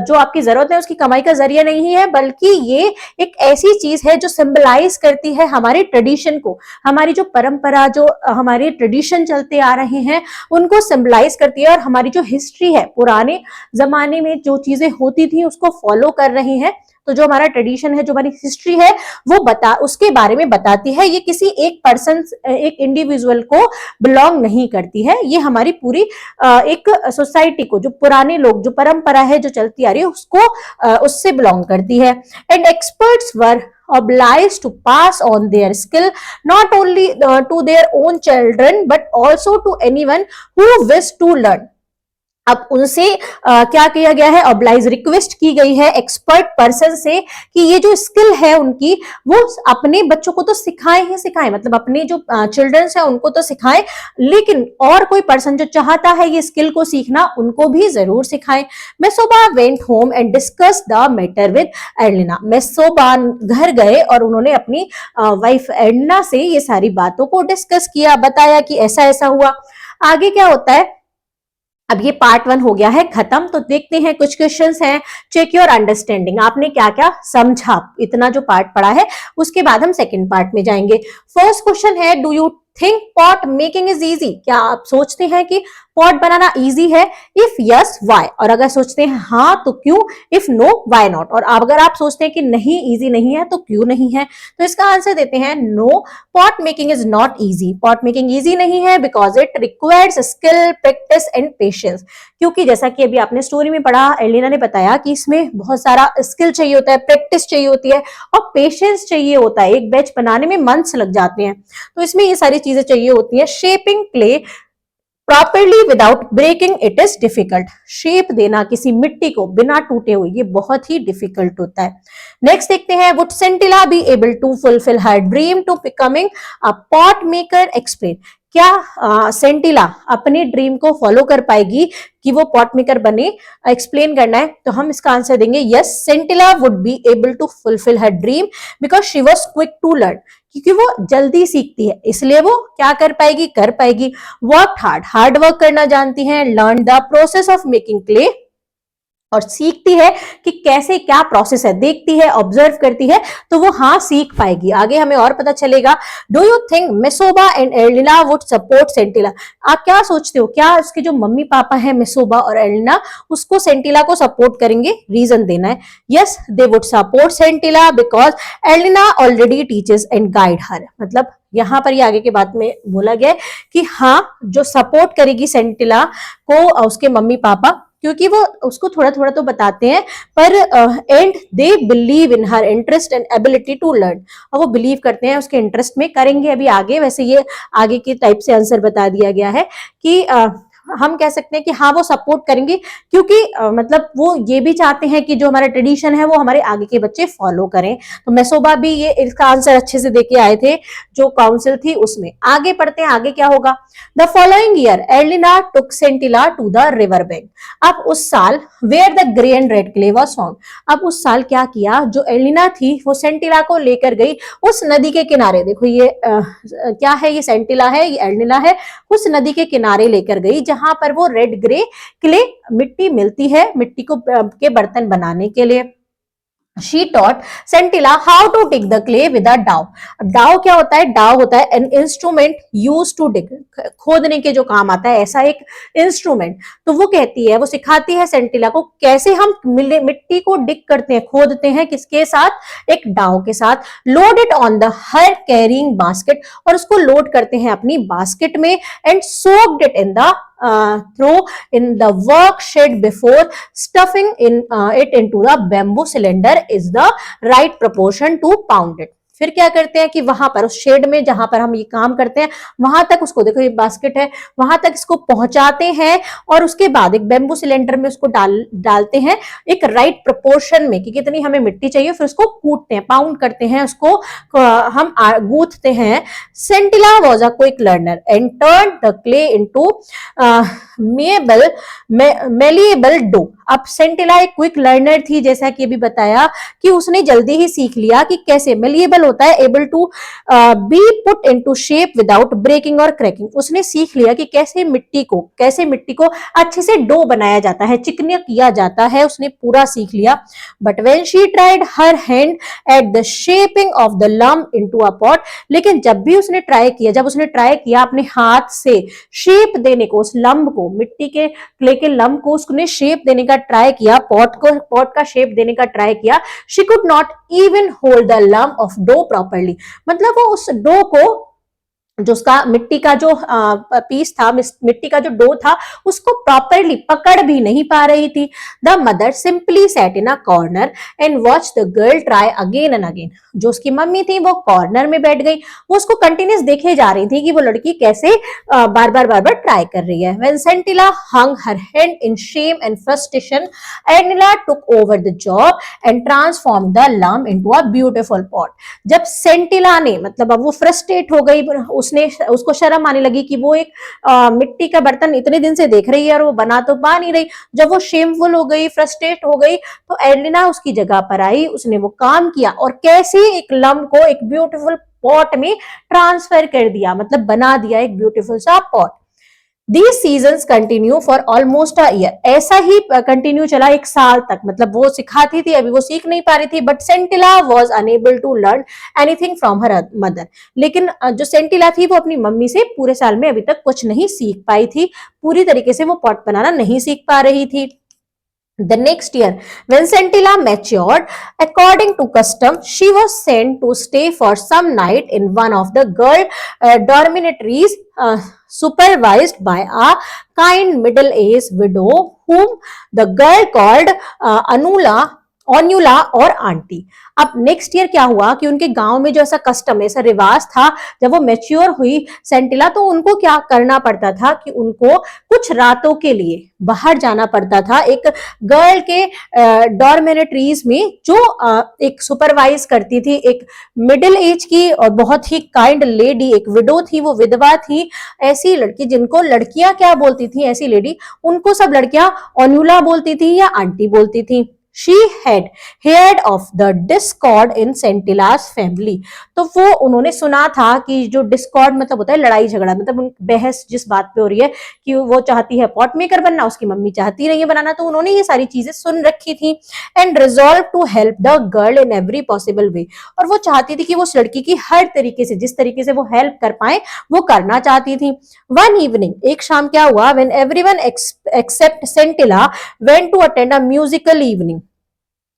Speaker 1: जो आपकी जरूरत है उसकी कमाई का जरिया नहीं है, बल्कि ये एक ऐसी चीज है जो सिंबलाइज करती है हमारे ट्रेडिशन को, हमारी जो परंपरा, जो हमारे ट्रेडिशन चलते आ रहे हैं उनको सिंबलाइज करती है, और हमारी जो हिस्ट्री है, पुराने जमाने में जो चीजें होती थी उसको फॉलो कर रही हैं। तो जो हमारा ट्रेडिशन है, जो हमारी हिस्ट्री है, वो उसके बारे में बताती है। ये किसी एक पर्सन, एक इंडिविजुअल को बिलोंग नहीं करती है, ये हमारी पूरी एक सोसाइटी को, जो पुराने लोग, जो परंपरा है जो चलती आ रही है उसको उससे बिलोंग करती है। And experts were obliged to pass on their skill not only to their own children but also to anyone who wish to learn. अब उनसे क्या किया गया है, ऑब्लाइज रिक्वेस्ट की गई है एक्सपर्ट पर्सन से कि ये जो स्किल है उनकी वो अपने बच्चों को तो सिखाएं ही सिखाएं, मतलब अपने जो चिल्ड्रंस है उनको तो सिखाएं, लेकिन और कोई पर्सन जो चाहता है ये स्किल को सीखना उनको भी जरूर सिखाएं. Mesoba went home and discuss the matter with Edlina. Mesoba घर गए और उन्होंने अपनी वाइफ एडलिना से ये सारी बातों को डिस्कस किया, बताया कि ऐसा ऐसा हुआ. आगे क्या होता है, अब ये पार्ट 1 हो गया है खत्म. तो देखते हैं कुछ क्वेश्चंस हैं. चेक योर अंडरस्टैंडिंग, आपने क्या क्या समझा, इतना जो पार्ट पढ़ा है उसके बाद हम सेकंड पार्ट में जाएंगे. फर्स्ट क्वेश्चन है, do you think pot making is easy? क्या आप सोचते हैं कि पॉट बनाना इजी है? If yes why? और अगर सोचते हैं हाँ तो क्यों? If know why not? और अगर आप सोचते हैं कि नहीं इजी नहीं है तो क्यों नहीं है? तो इसका आंसर देते हैं no, pot making is not easy. Pot making easy नहीं है because it requires skill, practice and patience. क्योंकि जैसा कि अभी आपने स्टोरी में पढ़ा, एलिना ने बताया कि इसमें बहुत सारा स्किल चाहिए होता है, प्रैक्टिस चाहिए होती है और पेशेंस चाहिए होता है. एक बैच बनाने में मंथ्स लग जाते हैं, तो इसमें ये सारी चीजें चाहिए होती है. Shaping clay properly without breaking it is difficult. Shape देना किसी मिट्टी को बिना टूटे हुए ये बहुत ही डिफिकल्ट होता है. नेक्स्ट देखते हैं, would Sentila be able to fulfil her dream to becoming a pot maker? Explain. क्या सेंटिला अपने ड्रीम को फॉलो कर पाएगी कि वो पॉट मेकर बने? एक्सप्लेन करना है. तो हम इसका आंसर देंगे yes, Sentila would be able to fulfil her dream because she was quick to learn. क्योंकि वो जल्दी सीखती है इसलिए वो क्या कर पाएगी, कर पाएगी. वर्क हार्ड वर्क करना जानती है. Learn the process of making clay, और सीखती है कि कैसे क्या प्रोसेस है, देखती है, ऑब्जर्व करती है, तो वो हाँ सीख पाएगी. आगे हमें और पता चलेगा. Do you think Mesoba and Adalina would support Sentila? आप क्या सोचते हो, क्या उसके जो मम्मी पापा है मेसोबा और एडलिना उसको सेंटिला को सपोर्ट करेंगे? रीजन देना है. Yes, they would support Sentila because Adalina already teaches and guide her. मतलब यहां पर ये आगे के बात में बोला गया कि हाँ जो सपोर्ट करेगी सेंटिला को उसके मम्मी पापा, क्योंकि वो उसको थोड़ा थोड़ा तो बताते हैं, पर and they believe in her interest and ability to learn. और वो बिलीव करते हैं उसके इंटरेस्ट में. करेंगे अभी आगे, वैसे ये आगे के टाइप से आंसर बता दिया गया है कि हम कह सकते हैं कि हाँ वो सपोर्ट करेंगे, क्योंकि मतलब वो ये भी चाहते हैं कि जो हमारा ट्रेडिशन है वो हमारे आगे के बच्चे फॉलो करें. तो मेसोबा भी ये इसका आंसर अच्छे से देके आए थे जो काउंसिल थी उसमें. आगे पढ़ते हैं, आगे क्या होगा. The following year Adalina took Sentila to the river bank. अब उस साल where the grey and red clay was found. अब उस साल क्या किया, जो एडलिना थी वो सेंटिला को लेकर गई उस नदी के किनारे. देखो ये क्या है, ये सेंटिला है, ये एडलिना है. उस नदी के किनारे लेकर गई जहां पर वो रेड ग्रे क्ले मिट्टी मिलती है मिट्टी को के बर्तन बनाने के लिए. She taught Scintilla how to dig the clay with a dao. डाव क्या होता है? डाव होता है an instrument used to dig, खोदने के जो काम आता है ऐसा एक इंस्ट्रूमेंट. तो वो कहती है, वो सिखाती है सेंटिला को कैसे हम मिट्टी को डिग करते हैं, खोदते हैं, किसके साथ? एक डाव के साथ. Load it on the her carrying basket, और उसको लोड करते हैं अपनी बास्केट में. And soaked it in the throw in the work shed before stuffing it into the bamboo cylinder is the right proportion to pound it. फिर क्या करते हैं कि वहां पर उस शेड में जहां पर हम ये काम करते हैं वहां तक उसको, देखो ये बास्केट है, वहां तक इसको पहुंचाते हैं और उसके बाद एक बेम्बू सिलेंडर में उसको डालते हैं एक राइट प्रोपोर्शन में कि कितनी हमें मिट्टी चाहिए. फिर उसको कूटते हैं, पाउंड करते हैं, उसको हम गूंथते हैं. Sentila was a quick learner and turn the clay into malleable dough. अब सेंटिला एक क्विक लर्नर थी, जैसा कि अभी बताया कि उसने जल्दी ही सीख लिया कि कैसे मेलिएबल होता है, able to be put into shape without breaking और क्रैकिंग. उसने सीख लिया कि कैसे मिट्टी को अच्छे से डो बनाया जाता है, चिकना किया जाता है, उसने पूरा सीख लिया. But when she tried her hand at the shaping of the lump into a pot, लेकिन जब उसने ट्राई किया अपने हाथ से शेप देने को, उस लम्ब को, मिट्टी के क्ले के लम्ब को उसने शेप देने का ट्राई किया, पॉट का शेप देने का ट्राई किया, she could not even hold the lump of dough properly. मतलब वो उस डो को जो उसका मिट्टी का जो पीस था, मिट्टी का जो डो था, उसको प्रॉपरली पकड़ भी नहीं पा रही थी। The mother simply set in a corner and watch the girl try again and again. जो उसकी मम्मी थी वो कॉर्नर में बैठ गई, वो उसको कंटिन्यूस देखे जा रही थी कि वो लड़की कैसे बार बार ट्राई कर रही है। When Scintilla hung her head in shame and frustration, Adnila took over the job and transformed the lump into a beautiful pot. जब सेंटिला ने, मतलब अब वो फ्रस्ट्रेट हो गई, उसने, उसको शर्म आने लगी कि वो एक मिट्टी का बर्तन इतने दिन से देख रही है और वो बना तो पा नहीं रही। जब वो शेमफुल हो गई, फ्रस्ट्रेट हो गई, तो एडलिना उसकी जगह पर आई, उसने वो काम किया और कैसे एक लम्ब को एक ब्यूटीफुल पॉट में ट्रांसफर कर दिया, मतलब बना दिया एक ब्यूटीफुल सा pot. These seasons continue for almost a year. ऐसा ही कंटिन्यू चला एक साल तक, मतलब वो सिखाती थी, अभी वो सीख नहीं पा रही थी, but Sentila was unable to learn anything from her mother. लेकिन जो सेंटिला थी वो अपनी मम्मी से पूरे साल में अभी तक कुछ नहीं सीख पाई थी, पूरी तरीके से वो पॉट बनाना नहीं सीख पा रही थी। The next year, when Scintilla matured, according to custom, she was sent to stay for some night in one of the girl dormitories, supervised by a kind middle-aged widow whom the girl called ओन्यूला और aunty. अब next year क्या हुआ कि उनके गांव में जो ऐसा कस्टम, ऐसा रिवाज था, जब वो मैच्योर हुई सेंटिला, तो उनको क्या करना पड़ता था कि उनको कुछ रातों के लिए बाहर जाना पड़ता था एक गर्ल के डॉर्मेटरीज में, जो एक सुपरवाइज करती थी, एक मिडिल एज की और बहुत ही काइंड लेडी, एक विडो थी, वो विधवा थी। ऐसी लड़की जिनको लड़कियां क्या बोलती थी, ऐसी लेडी, उनको सब लड़कियां ओन्यूला बोलती थी या आंटी बोलती थी। She had heard of the discord in Scintilla's family. तो वो उन्होंने सुना था कि जो डिस्कॉर्ड मतलब होता है लड़ाई झगड़ा, मतलब बहस जिस बात पे हो रही है कि वो चाहती है पॉट मेकर बनना, उसकी मम्मी चाहती नहीं है बनाना, तो उन्होंने ये सारी चीजें सुन रखी थी। And resolve to help the girl in every possible way. और वो चाहती थी कि वो उस लड़की की हर तरीके से, जिस तरीके से वो हेल्प कर पाए, वो करना चाहती थी। वन इवनिंग, एक शाम क्या हुआ, when everyone except Sentila went to attend a musical evening.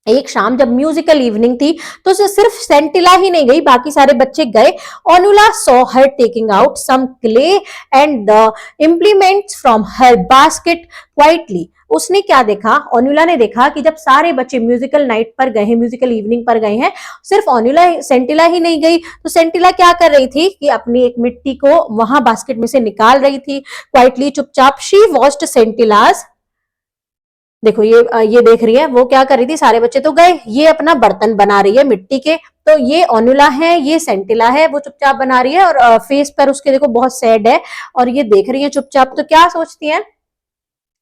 Speaker 1: एक शाम जब म्यूजिकल इवनिंग थी तो सिर्फ सेंटिला ही नहीं गई, बाकी सारे बच्चे गए। Onula saw her taking out some clay and the implements from her basket quietly. उसने क्या देखा, ओनुला ने देखा कि जब सारे बच्चे म्यूजिकल नाइट पर गए हैं, म्यूजिकल इवनिंग पर गए हैं, सिर्फ ओनुला, सेंटिला ही नहीं गई। तो सेंटिला क्या कर रही थी कि अपनी एक मिट्टी को वहां बास्केट में से निकाल रही थी क्वाइटली, चुपचाप। शी वॉच्ड सेंटिलास, देखो ये देख रही है, वो क्या कर रही थी, सारे बच्चे तो गए, ये अपना बर्तन बना रही है मिट्टी के। तो ये ओनुला है, ये सेंटिला है, वो चुपचाप बना रही है और फेस पर उसके देखो बहुत सैड है और ये देख रही है चुपचाप। तो क्या सोचती है,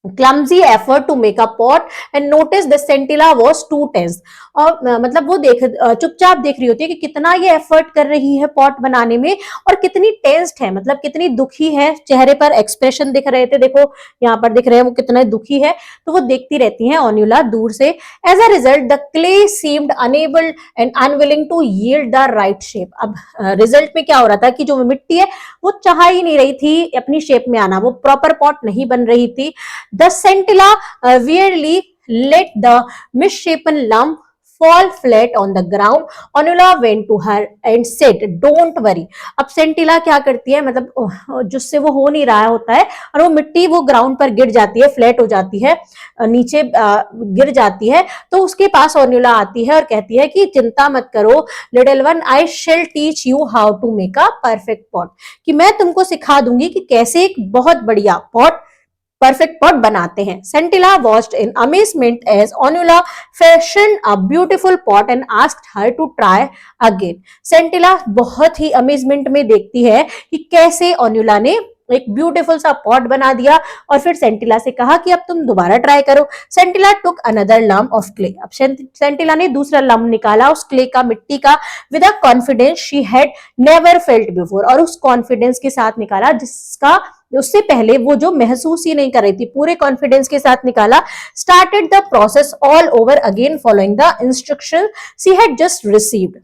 Speaker 1: clumsy effort to make a pot and notice the Scintilla was too tense। और मतलब वो चुपचाप देख रही होती है कि कितना ये एफर्ट कर रही है पॉट बनाने में और कितनी टेंस्ड है, मतलब कितनी दुखी है, चेहरे पर एक्सप्रेशन दिख रहे थे, देखो यहाँ पर दिख रहे हैं वो कितना दुखी है। तो वो देखती रहती है ओन्यूला दूर से। As a result the clay seemed unable and unwilling to yield the right shape. अब रिजल्ट में क्या हो रहा था कि जो मिट्टी है वो चाह ही नहीं रही थी अपनी शेप में आना, वो प्रॉपर पॉट नहीं बन रही थी। The Scintilla weirdly let the misshapen lump fall flat on the ground. Onula went to her and said, "Don't worry." अब सेंटिला क्या करती है, मतलब जिससे वो हो नहीं रहा होता है और वो मिट्टी वो ग्राउंड पर गिर जाती है, फ्लैट हो जाती है, नीचे गिर जाती है। तो उसके पास ओन्यूला आती है और कहती है कि चिंता मत करो little one, I shall teach you how to make a perfect pot, कि मैं तुमको सिखा दूंगी कि कैसे एक बहुत बढ़िया पॉट, परफेक्ट पॉट बनाते हैं। Scintilla watched in amazement as Onula fashioned a beautiful pot and asked her to try again। Scintilla बहुत ही अमेजमेंट में देखती है कि कैसे ओन्यूला ने एक ब्यूटीफुल सा पॉट बना दिया और फिर सेंटिला से कहा कि अब तुम दोबारा ट्राई करो। Sentila took another lump of clay. अब सेंटिला ने दूसरा लम्प निकाला उस क्ले का, मिट्टी का, with a confidence she had never felt before, और उस कॉन्फिडेंस के साथ निकाला जिसका उससे पहले वो जो महसूस ही नहीं कर रही थी, पूरे कॉन्फिडेंस के साथ निकाला। Started the process all over again following the instruction she had just received.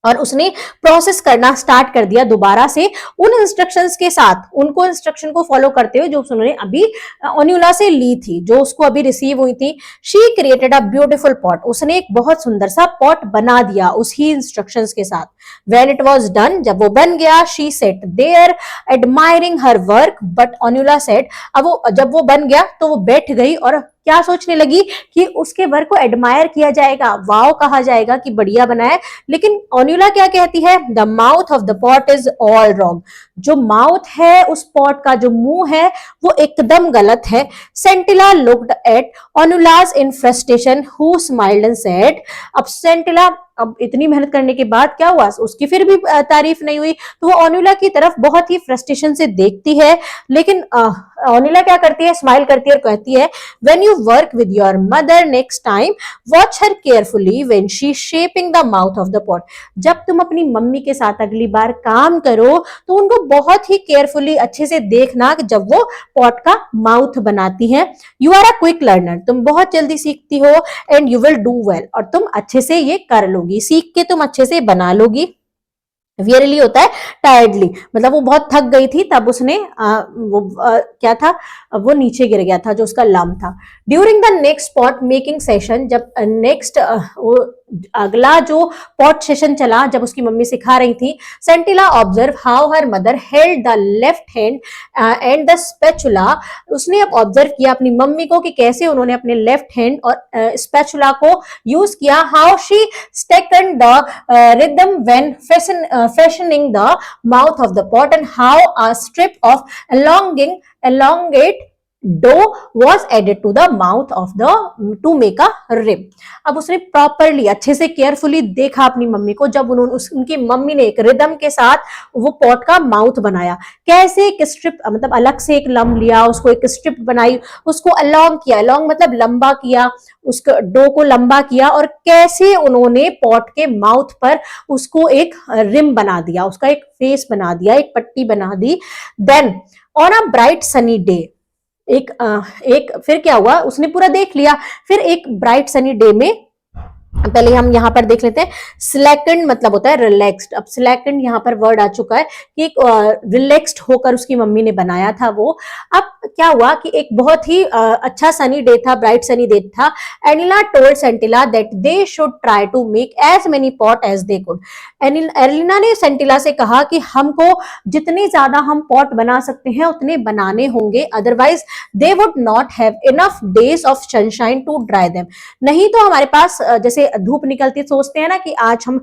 Speaker 1: और उसने प्रोसेस करना स्टार्ट कर दिया दोबारा से उन इंस्ट्रक्शंस के साथ, उनको इंस्ट्रक्शन को फॉलो करते हुए जो उन्होंने अभी ओन्यूला से ली थी, जो उसको अभी रिसीव हुई थी। She created a beautiful pot, उसने एक बहुत सुंदर सा पॉट बना दिया उसी इंस्ट्रक्शंस के साथ। व्हेन इट वाज डन, जब वो बन गया, she sat there admiring her work, but Onula said, अब वो जब वो बन गया तो वो बैठ गई और क्या सोचने लगी कि उसके वर्क को एडमायर किया जाएगा, वाव कहा जाएगा कि बढ़िया बना है। लेकिन ओन्यूला क्या कहती है, the mouth of the pot is all wrong, जो माउथ है उस पॉट का, जो मुंह है वो एकदम गलत है। Sentila looked at Onula's in frustration, who smiled and said, अब सेंटिला अब इतनी मेहनत करने के बाद क्या हुआ, उसकी फिर भी तारीफ नहीं हुई, तो वो ओन्यूला की तरफ बहुत ही फ्रस्ट्रेशन से देखती है। लेकिन ओन्यूला क्या करती है, स्माइल करती है और कहती है, when you work with your mother next time watch her carefully when she shaping the mouth of the pot, जब तुम अपनी मम्मी के साथ अगली बार काम करो तो उनको बहुत ही केयरफुली अच्छे से देखना कि जब वो पॉट का माउथ बनाती है। You are a quick learner, तुम बहुत जल्दी सीखती हो, and you will do well, और तुम अच्छे से ये कर लोगी, सीख के तुम अच्छे से बना लोगी। वियरली होता है टायर्डली, मतलब वो बहुत थक गई थी, तब उसने क्या था, वो नीचे गिर गया था जो उसका लम था। During the next pot making session, जब नेक्स्ट अगला जो पॉट सेशन चला, जब उसकी मम्मी सिखा रही थी, Sentila observe how her mother held the left hand and the spatula, उसने अब ऑब्जर्व किया अपनी मम्मी को कि कैसे उन्होंने अपने लेफ्ट हैंड और स्पैचुला को यूज किया। How she stake in the rhythm when fashioning the mouth of the pot, and how a strip of elongate dough was added to the mouth of the to make a rim। अब उसने properly अच्छे से carefully देखा अपनी mummy को, जब उन्होंने उनकी मम्मी ने एक रिदम के साथ वो पॉट का माउथ बनाया, कैसे एक स्ट्रिप, मतलब अलग से एक लम लिया, उसको एक स्ट्रिप बनाई, उसको अलोंग किया, अलोंग मतलब लंबा किया, उसको डो को लंबा किया, और कैसे उन्होंने पॉट के माउथ पर उसको एक रिम बना दिया, उसका एक फेस बना दिया, एक पट्टी बना दी। Then on a bright sunny day, एक फिर क्या हुआ, उसने पूरा देख लिया, फिर एक ब्राइट सनी डे में, पहले हम यहाँ पर देख लेते हैं, स्लैकेंड मतलब होता है रिलैक्स्ड। अब स्लैकेंड यहाँ पर वर्ड आ चुका है कि एक रिलैक्स्ड होकर उसकी मम्मी ने बनाया था वो। अब क्या हुआ कि एक बहुत ही अच्छा सनी डे था, ब्राइट सनी डे था। Anila told Sentila that they should try to make as many pot as they could. Elina ने सेंटिला से कहा कि हमको जितने ज्यादा हम पॉट बना सकते हैं उतने बनाने होंगे, otherwise they would not have enough days of sunshine to dry them, नहीं तो हमारे पास जैसे धूप निकलती है, सोचते हैं ना कि आज हम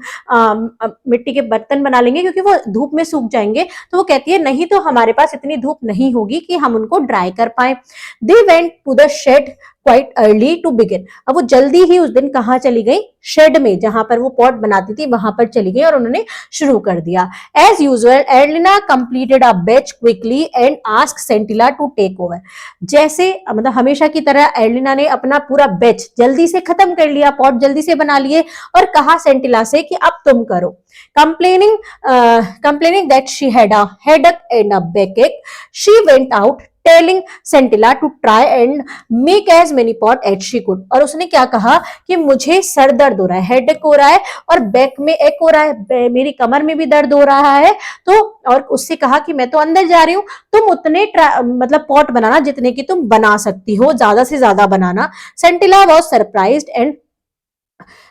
Speaker 1: मिट्टी के बर्तन बना लेंगे क्योंकि वो धूप में सूख जाएंगे, तो वो कहती है नहीं तो हमारे पास इतनी धूप नहीं होगी कि हम उनको ड्राई कर पाए। They went to the shed quite early to begin. अब वो जल्दी ही उस दिन कहाँ चली गई, शेड में, जहां पर वो पॉट बनाती थी वहां पर चली गई और उन्होंने शुरू कर दिया। As usual Elina completed a batch quickly and ask Sentila to take over. जैसे मतलब हमेशा की तरह एलिना ने अपना पूरा बैच जल्दी से खत्म कर लिया, पॉट जल्दी से बना लिए और कहा सेंटिला से कि अब तुम करो। Complaining that she had a headache and a backache, she went out telling Sentila to try and make as many pot as she could. और उसने क्या कहा कि मुझे सर दर्द हो रहा है, हेडेक हो रहा है और बैक में एक हो रहा है, मेरी कमर में भी दर्द हो रहा है, तो और उससे कहा कि मैं तो अंदर जा रही हूँ, तुम उतने मतलब पॉट बनाना जितने की तुम बना सकती हो, ज्यादा से ज्यादा बनाना। Sentila was surprised and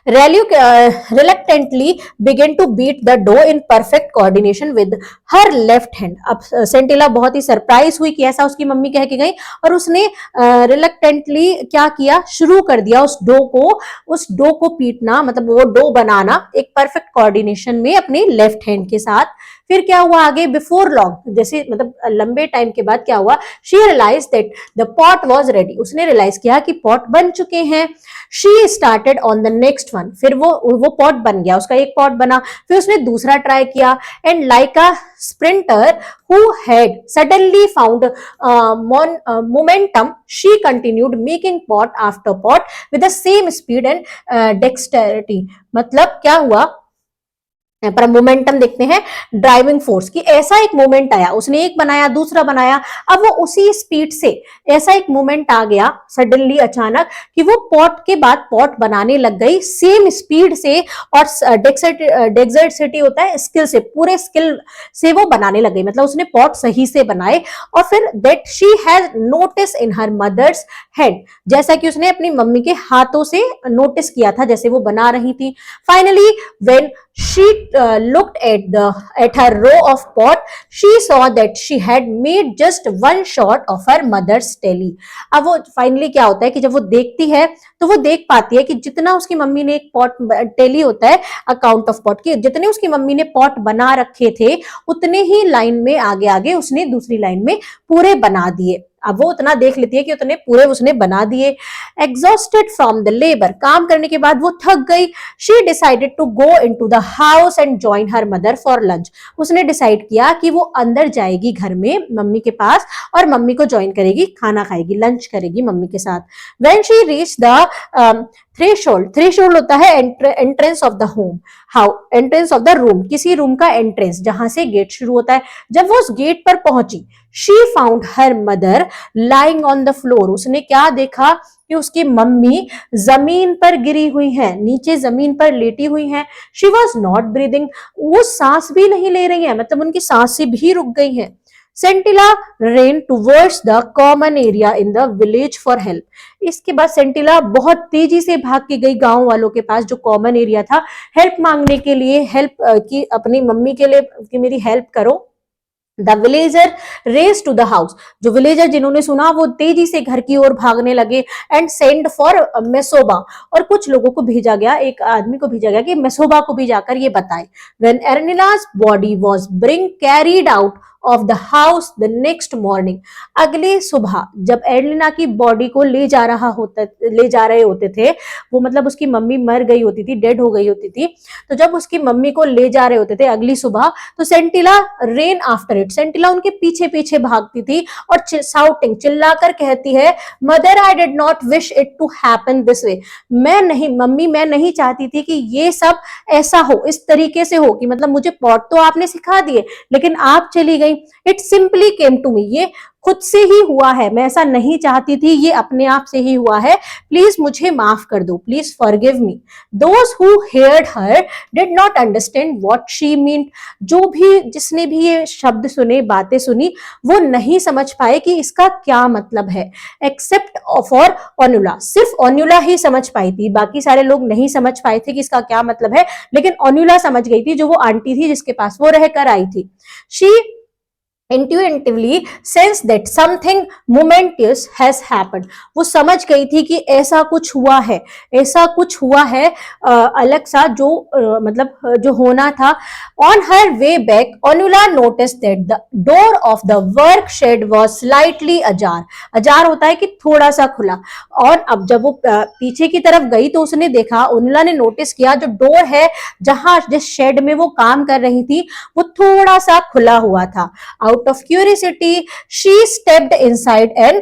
Speaker 1: reluctantly began to beat the dough in perfect coordination with her left hand। अब सेंटिला बहुत ही सरप्राइज हुई कि ऐसा उसकी मम्मी कह के गई और उसने रिलक्टेंटली क्या किया, शुरू कर दिया उस डो को पीटना, मतलब वो डो बनाना एक परफेक्ट कोऑर्डिनेशन में अपने लेफ्ट हैंड के साथ। फिर क्या हुआ आगे, बिफोर लॉन्ग, जैसे मतलब लंबे टाइम के बाद क्या हुआ, she realize that the pot was ready, उसने रियलाइज किया कि पॉट बन चुके हैं। She started on the next one, फिर वो पॉट बन गया, उसका एक पॉट बना, फिर उसने दूसरा ट्राई किया। And like a sprinter who had suddenly found momentum, she continued making pot after pot with the same speed and dexterity। मतलब क्या हुआ यहाँ पर मोमेंटम देखते हैं, ड्राइविंग फोर्स की ऐसा एक मोमेंट आया, उसने एक बनाया दूसरा बनाया, अब वो उसी स्पीड से ऐसा एक मोमेंट आ गया सडनली अचानक कि वो पॉट के बाद पॉट बनाने लग गई सेम स्पीड से, और डेक्सर्सिटी होता है स्किल से, पूरे स्किल से वो बनाने लग गई, मतलब उसने पॉट सही से बनाए। और फिर that she has notice in her mother's hand, जैसा कि उसने अपनी मम्मी के हाथों से नोटिस किया था जैसे वो बना रही थी। Finally when she looked at her row of pot, she saw that she had made just one shot of her mother's telly। अब वो फाइनली क्या होता है कि जब वो देखती है तो वो देख पाती है कि जितना उसकी मम्मी ने एक पॉट, टेली होता है अकाउंट ऑफ पॉट की, जितने उसकी मम्मी ने पॉट बना रखे थे उतने ही लाइन में आगे आगे उसने दूसरी लाइन में पूरे बना दिए। अब वो उतना देख लेती है कि उतने पूरे उसने बना दिए। एग्जॉस्टेड फ्रॉम द लेबर, काम करने के बाद वो थक गई। She decided to go into the house and join her mother for lunch. उसने डिसाइड किया कि वो अंदर जाएगी घर में मम्मी के पास और मम्मी को ज्वाइन करेगी, खाना खाएगी, लंच करेगी मम्मी के साथ। When she reach the threshold होता है entrance of the home, how entrance of the room, किसी रूम का एंट्रेंस जहां से गेट शुरू होता है। जब वो उस गेट पर पहुंची, she found her mother lying on the floor. उसने क्या देखा कि उसकी मम्मी जमीन पर गिरी हुई है, नीचे जमीन पर लेटी हुई है। शी वॉज नॉट ब्रीदिंग, वो सांस भी नहीं ले रही है, मतलब उनकी सांसें भी रुक गई हैं। सेंटिला ran towards the common area in the village for help। इसके बाद सेंटिला बहुत तेजी से भाग के गई गांव वालों के पास जो कॉमन एरिया था, हेल्प मांगने के लिए, हेल्प की अपनी मम्मी के लिए कि मेरी हेल्प करो। The villager race to the house, जो विलेजर जिन्होंने सुना वो तेजी से घर की ओर भागने लगे। एंड सेंड फॉर मेसोबा, और कुछ लोगों को भेजा गया, एक आदमी को भेजा गया कि मेसोबा को भी जाकर ये बताए। When Ernila's body was bring carried out of the house the next morning, अगले सुबह जब एरलिना की बॉडी को ले जा रहे होते थे, वो मतलब उसकी मम्मी मर गई होती थी, डेड हो गई होती थी, तो जब उसकी मम्मी को ले जा रहे होते थे अगली सुबह, तो सेंटिला रेन आफ्टर इट, सेंटिला उनके पीछे पीछे भागती थी और साउटिंग, चिल्लाकर कहती है, mother I did not wish it to happen this way, मैं नहीं मम्मी, मैं नहीं चाहती थी कि ये सब ऐसा हो, इस तरीके से हो, कि मतलब मुझे पॉट तो आपने सिखा दिए लेकिन आप चली गई। It simply came to me, ये खुद से ही हुआ है, मैं ऐसा नहीं चाहती थी, ये अपने आप से ही हुआ है, प्लीज मुझे माफ कर दो, please forgive me. Those who heard her did not understand what she meant, जिसने भी ये शब्द सुने, बातें सुनी, वो नहीं समझ पाए कि इसका क्या मतलब है। एक्सेप्ट फॉर ओनुला, सिर्फ ओनुला ही समझ पाई थी, बाकी सारे लोग नहीं समझ पाए थे कि इसका क्या मतलब है, लेकिन ओनुला समझ गई थी, जो वो आंटी थी जिसके पास वो रहकर आई थी। She intuitively sensed that something momentous has happened, वो समझ गई थी कि ऐसा कुछ हुआ है, ऐसा कुछ हुआ है अलग सा, जो मतलब जो होना था। On her way back, Onula noticed that the door of the work shed was slightly ajar, अजार होता है कि थोड़ा सा खुला, और अब जब वो पीछे की तरफ गई तो उसने देखा, ओनुला ने नोटिस किया, जो डोर है जहां जिस शेड में वो काम कर रही थी वो थोड़ा सा खुला हुआ था। Out of curiosity, she stepped inside and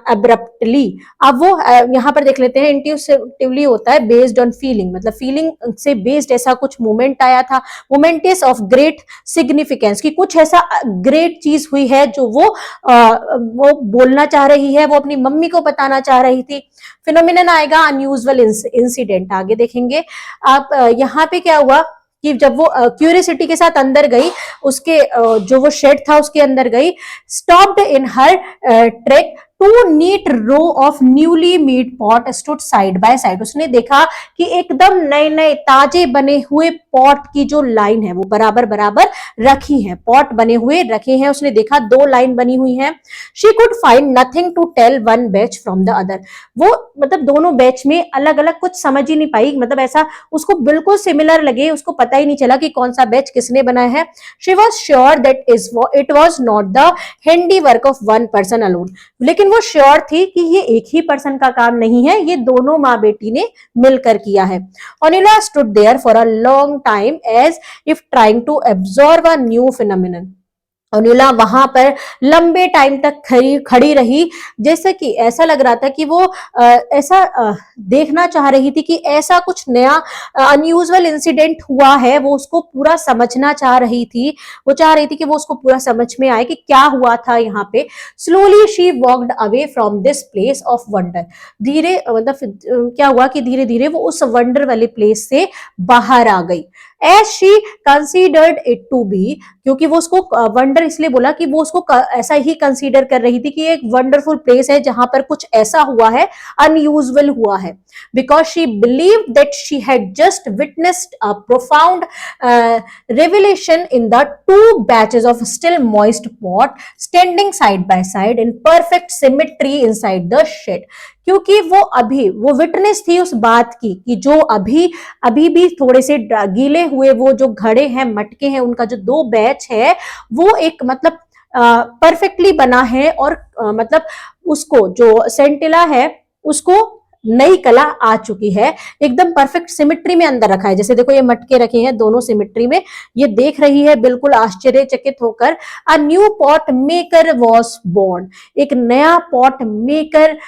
Speaker 1: abruptly, अब वो यहाँ पर देख लेते हैं, इंट्यूटिवली होता है बेस्ड ऑन फीलिंग, मतलब फीलिंग से बेस्ड ऐसा कुछ मोमेंट आया था, मोमेंटस ऑफ ग्रेट सिग्निफिकेंस, की कुछ ऐसा ग्रेट चीज हुई है जो वो बोलना चाह रही है, वो अपनी मम्मी को बताना चाह रही थी। फिनोमिनन आएगा अनयूजुअल इंसिडेंट, आगे देखेंगे आप। यहाँ पे क्या हुआ कि जब वो क्यूरियोसिटी के साथ अंदर गई, उसके जो वो शेड था उसके अंदर गई, stopped in her track, two neat row of newly made pot stood side by side. उसने देखा कि एकदम नए नए ताजे बने हुए पॉट की जो लाइन है वो बराबर बराबर रखी है, पॉट बने हुए रखे हैं, उसने देखा दो लाइन बनी हुई है। She could find nothing to tell one batch from the other, वो मतलब दोनों बैच में अलग अलग कुछ समझ ही नहीं पाई, मतलब ऐसा उसको बिल्कुल सिमिलर लगे, उसको पता ही नहीं चला कि कौन सा बैच किसने बनाया है। She was sure that it was not the handy work of one person alone, लेकिन वो श्योर थी कि ये एक ही पर्सन का काम नहीं है, ये दोनों माँ बेटी ने मिलकर किया है। Onila stood there for a long time as if trying to absorb a new phenomenon, Anula वहां पर लंबे टाइम तक खड़ी रही, जैसे कि ऐसा लग रहा था कि वो ऐसा देखना चाह रही थी कि ऐसा कुछ नया अनयूजुअल इंसिडेंट हुआ है, वो उसको पूरा समझना चाह रही थी। वो चाह रही थी कि वो उसको पूरा समझ में आए कि क्या हुआ था यहाँ पे। Slowly she walked away from this place of wonder. धीरे मतलब क्या हुआ कि धीरे धीरे वो उस वंडर वाले प्लेस से बाहर आ गई। As she considered it to be, क्योंकि वो उसको वंडर इसलिए बोला कि वो उसको ऐसा ही कंसीडर कर रही थी कि एक वंडरफुल प्लेस है जहां पर कुछ ऐसा हुआ है, अनयूजुअल हुआ है। Because she believe that she had just witnessed a profound revelation in the two batches of still moist pot standing side by side in perfect symmetry inside the shed। क्योंकि वो विटनेस थी उस बात की कि जो अभी अभी भी थोड़े से गीले हुए वो जो घड़े हैं, मटके हैं, उनका जो दो बैच है वो एक मतलब परफेक्टली बना है, और मतलब उसको जो सेंटिला है उसको नई कला आ चुकी है, एकदम परफेक्ट सिमिट्री में अंदर रखा है। जैसे देखो ये मटके रखे हैं दोनों सिमिट्री में, ये देख रही है बिल्कुल आश्चर्यचकित होकर। A new pot maker was born, एक नया पॉट मेकर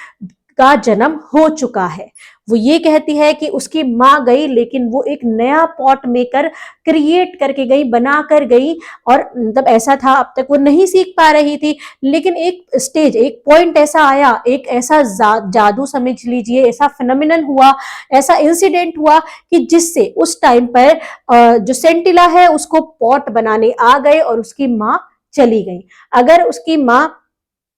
Speaker 1: का जन्म हो चुका है। वो ये कहती है कि उसकी माँ गई, लेकिन वो एक नया पॉट मेकर क्रिएट करके गई, बना कर गई। और मतलब ऐसा था, अब तक वो नहीं सीख पा रही थी, लेकिन एक स्टेज, एक पॉइंट ऐसा आया, एक ऐसा जादू समझ लीजिए, ऐसा फिनोमिनन हुआ, ऐसा इंसिडेंट हुआ कि जिससे उस टाइम पर जो सेंटिला है उसको पॉट बनाने आ गए और उसकी माँ चली गई। अगर उसकी माँ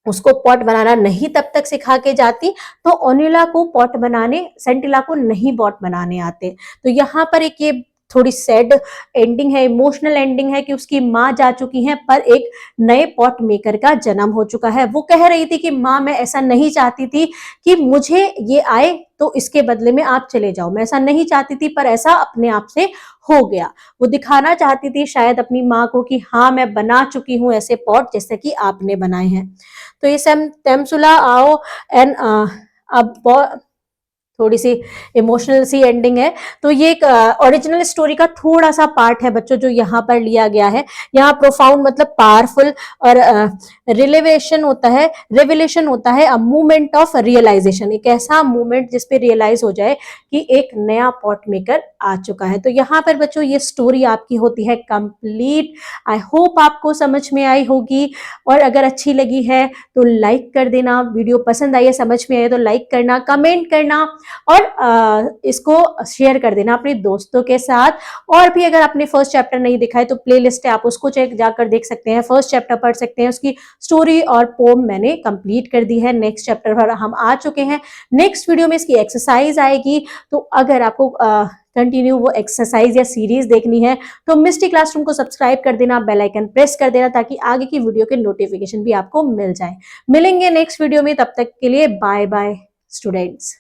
Speaker 1: उसको पॉट बनाना नहीं तब तक सिखा के जाती तो ओनिला को पॉट बनाने, सेंटिला को नहीं पॉट बनाने आते। तो यहाँ पर एक ये थोड़ी सैड एंडिंग है, इमोशनल एंडिंग है कि उसकी माँ जा चुकी है पर एक नए पॉट मेकर का जन्म हो चुका है। वो कह रही थी कि माँ मैं ऐसा नहीं चाहती थी कि मुझे ये आए तो इसके बदले में आप चले जाओ, मैं ऐसा नहीं चाहती थी, पर ऐसा अपने आप से हो गया। वो दिखाना चाहती थी शायद अपनी माँ को कि हाँ मैं बना चुकी हूँ ऐसे पॉट जैसे कि आपने बनाए हैं। तो ये सेम टेम्सुला आओ एंड अब थोड़ी सी इमोशनल सी एंडिंग है। तो ये एक ओरिजिनल स्टोरी का थोड़ा सा पार्ट है बच्चों जो यहाँ पर लिया गया है। यहाँ प्रोफाउंड मतलब पावरफुल, और रिलेवेशन होता है, रेवलेशन होता है, अ मूवमेंट ऑफ रियलाइजेशन, एक ऐसा मूवमेंट जिसपे रियलाइज हो जाए कि एक नया पॉट मेकर आ चुका है। तो यहाँ पर बच्चों ये स्टोरी आपकी होती है कंप्लीट। आई होप आपको समझ में आई होगी, और अगर अच्छी लगी है तो लाइक कर देना, वीडियो पसंद आई है, समझ में आए तो लाइक करना, कमेंट करना, और इसको शेयर कर देना अपने दोस्तों के साथ। और भी अगर आपने फर्स्ट चैप्टर नहीं देखा है तो प्लेलिस्ट है, आप उसको चेक जाकर देख सकते हैं, फर्स्ट चैप्टर पढ़ सकते हैं, उसकी स्टोरी और पोम मैंने कंप्लीट कर दी है। नेक्स्ट चैप्टर पर हम आ चुके हैं। नेक्स्ट वीडियो में इसकी एक्सरसाइज आएगी, तो अगर आपको कंटिन्यू वो एक्सरसाइज या सीरीज देखनी है तो मिस्टी क्लासरूम को सब्सक्राइब कर देना, बेल आइकन प्रेस कर देना ताकि आगे की वीडियो के नोटिफिकेशन भी आपको मिल जाए। मिलेंगे नेक्स्ट वीडियो में, तब तक के लिए बाय बाय स्टूडेंट्स।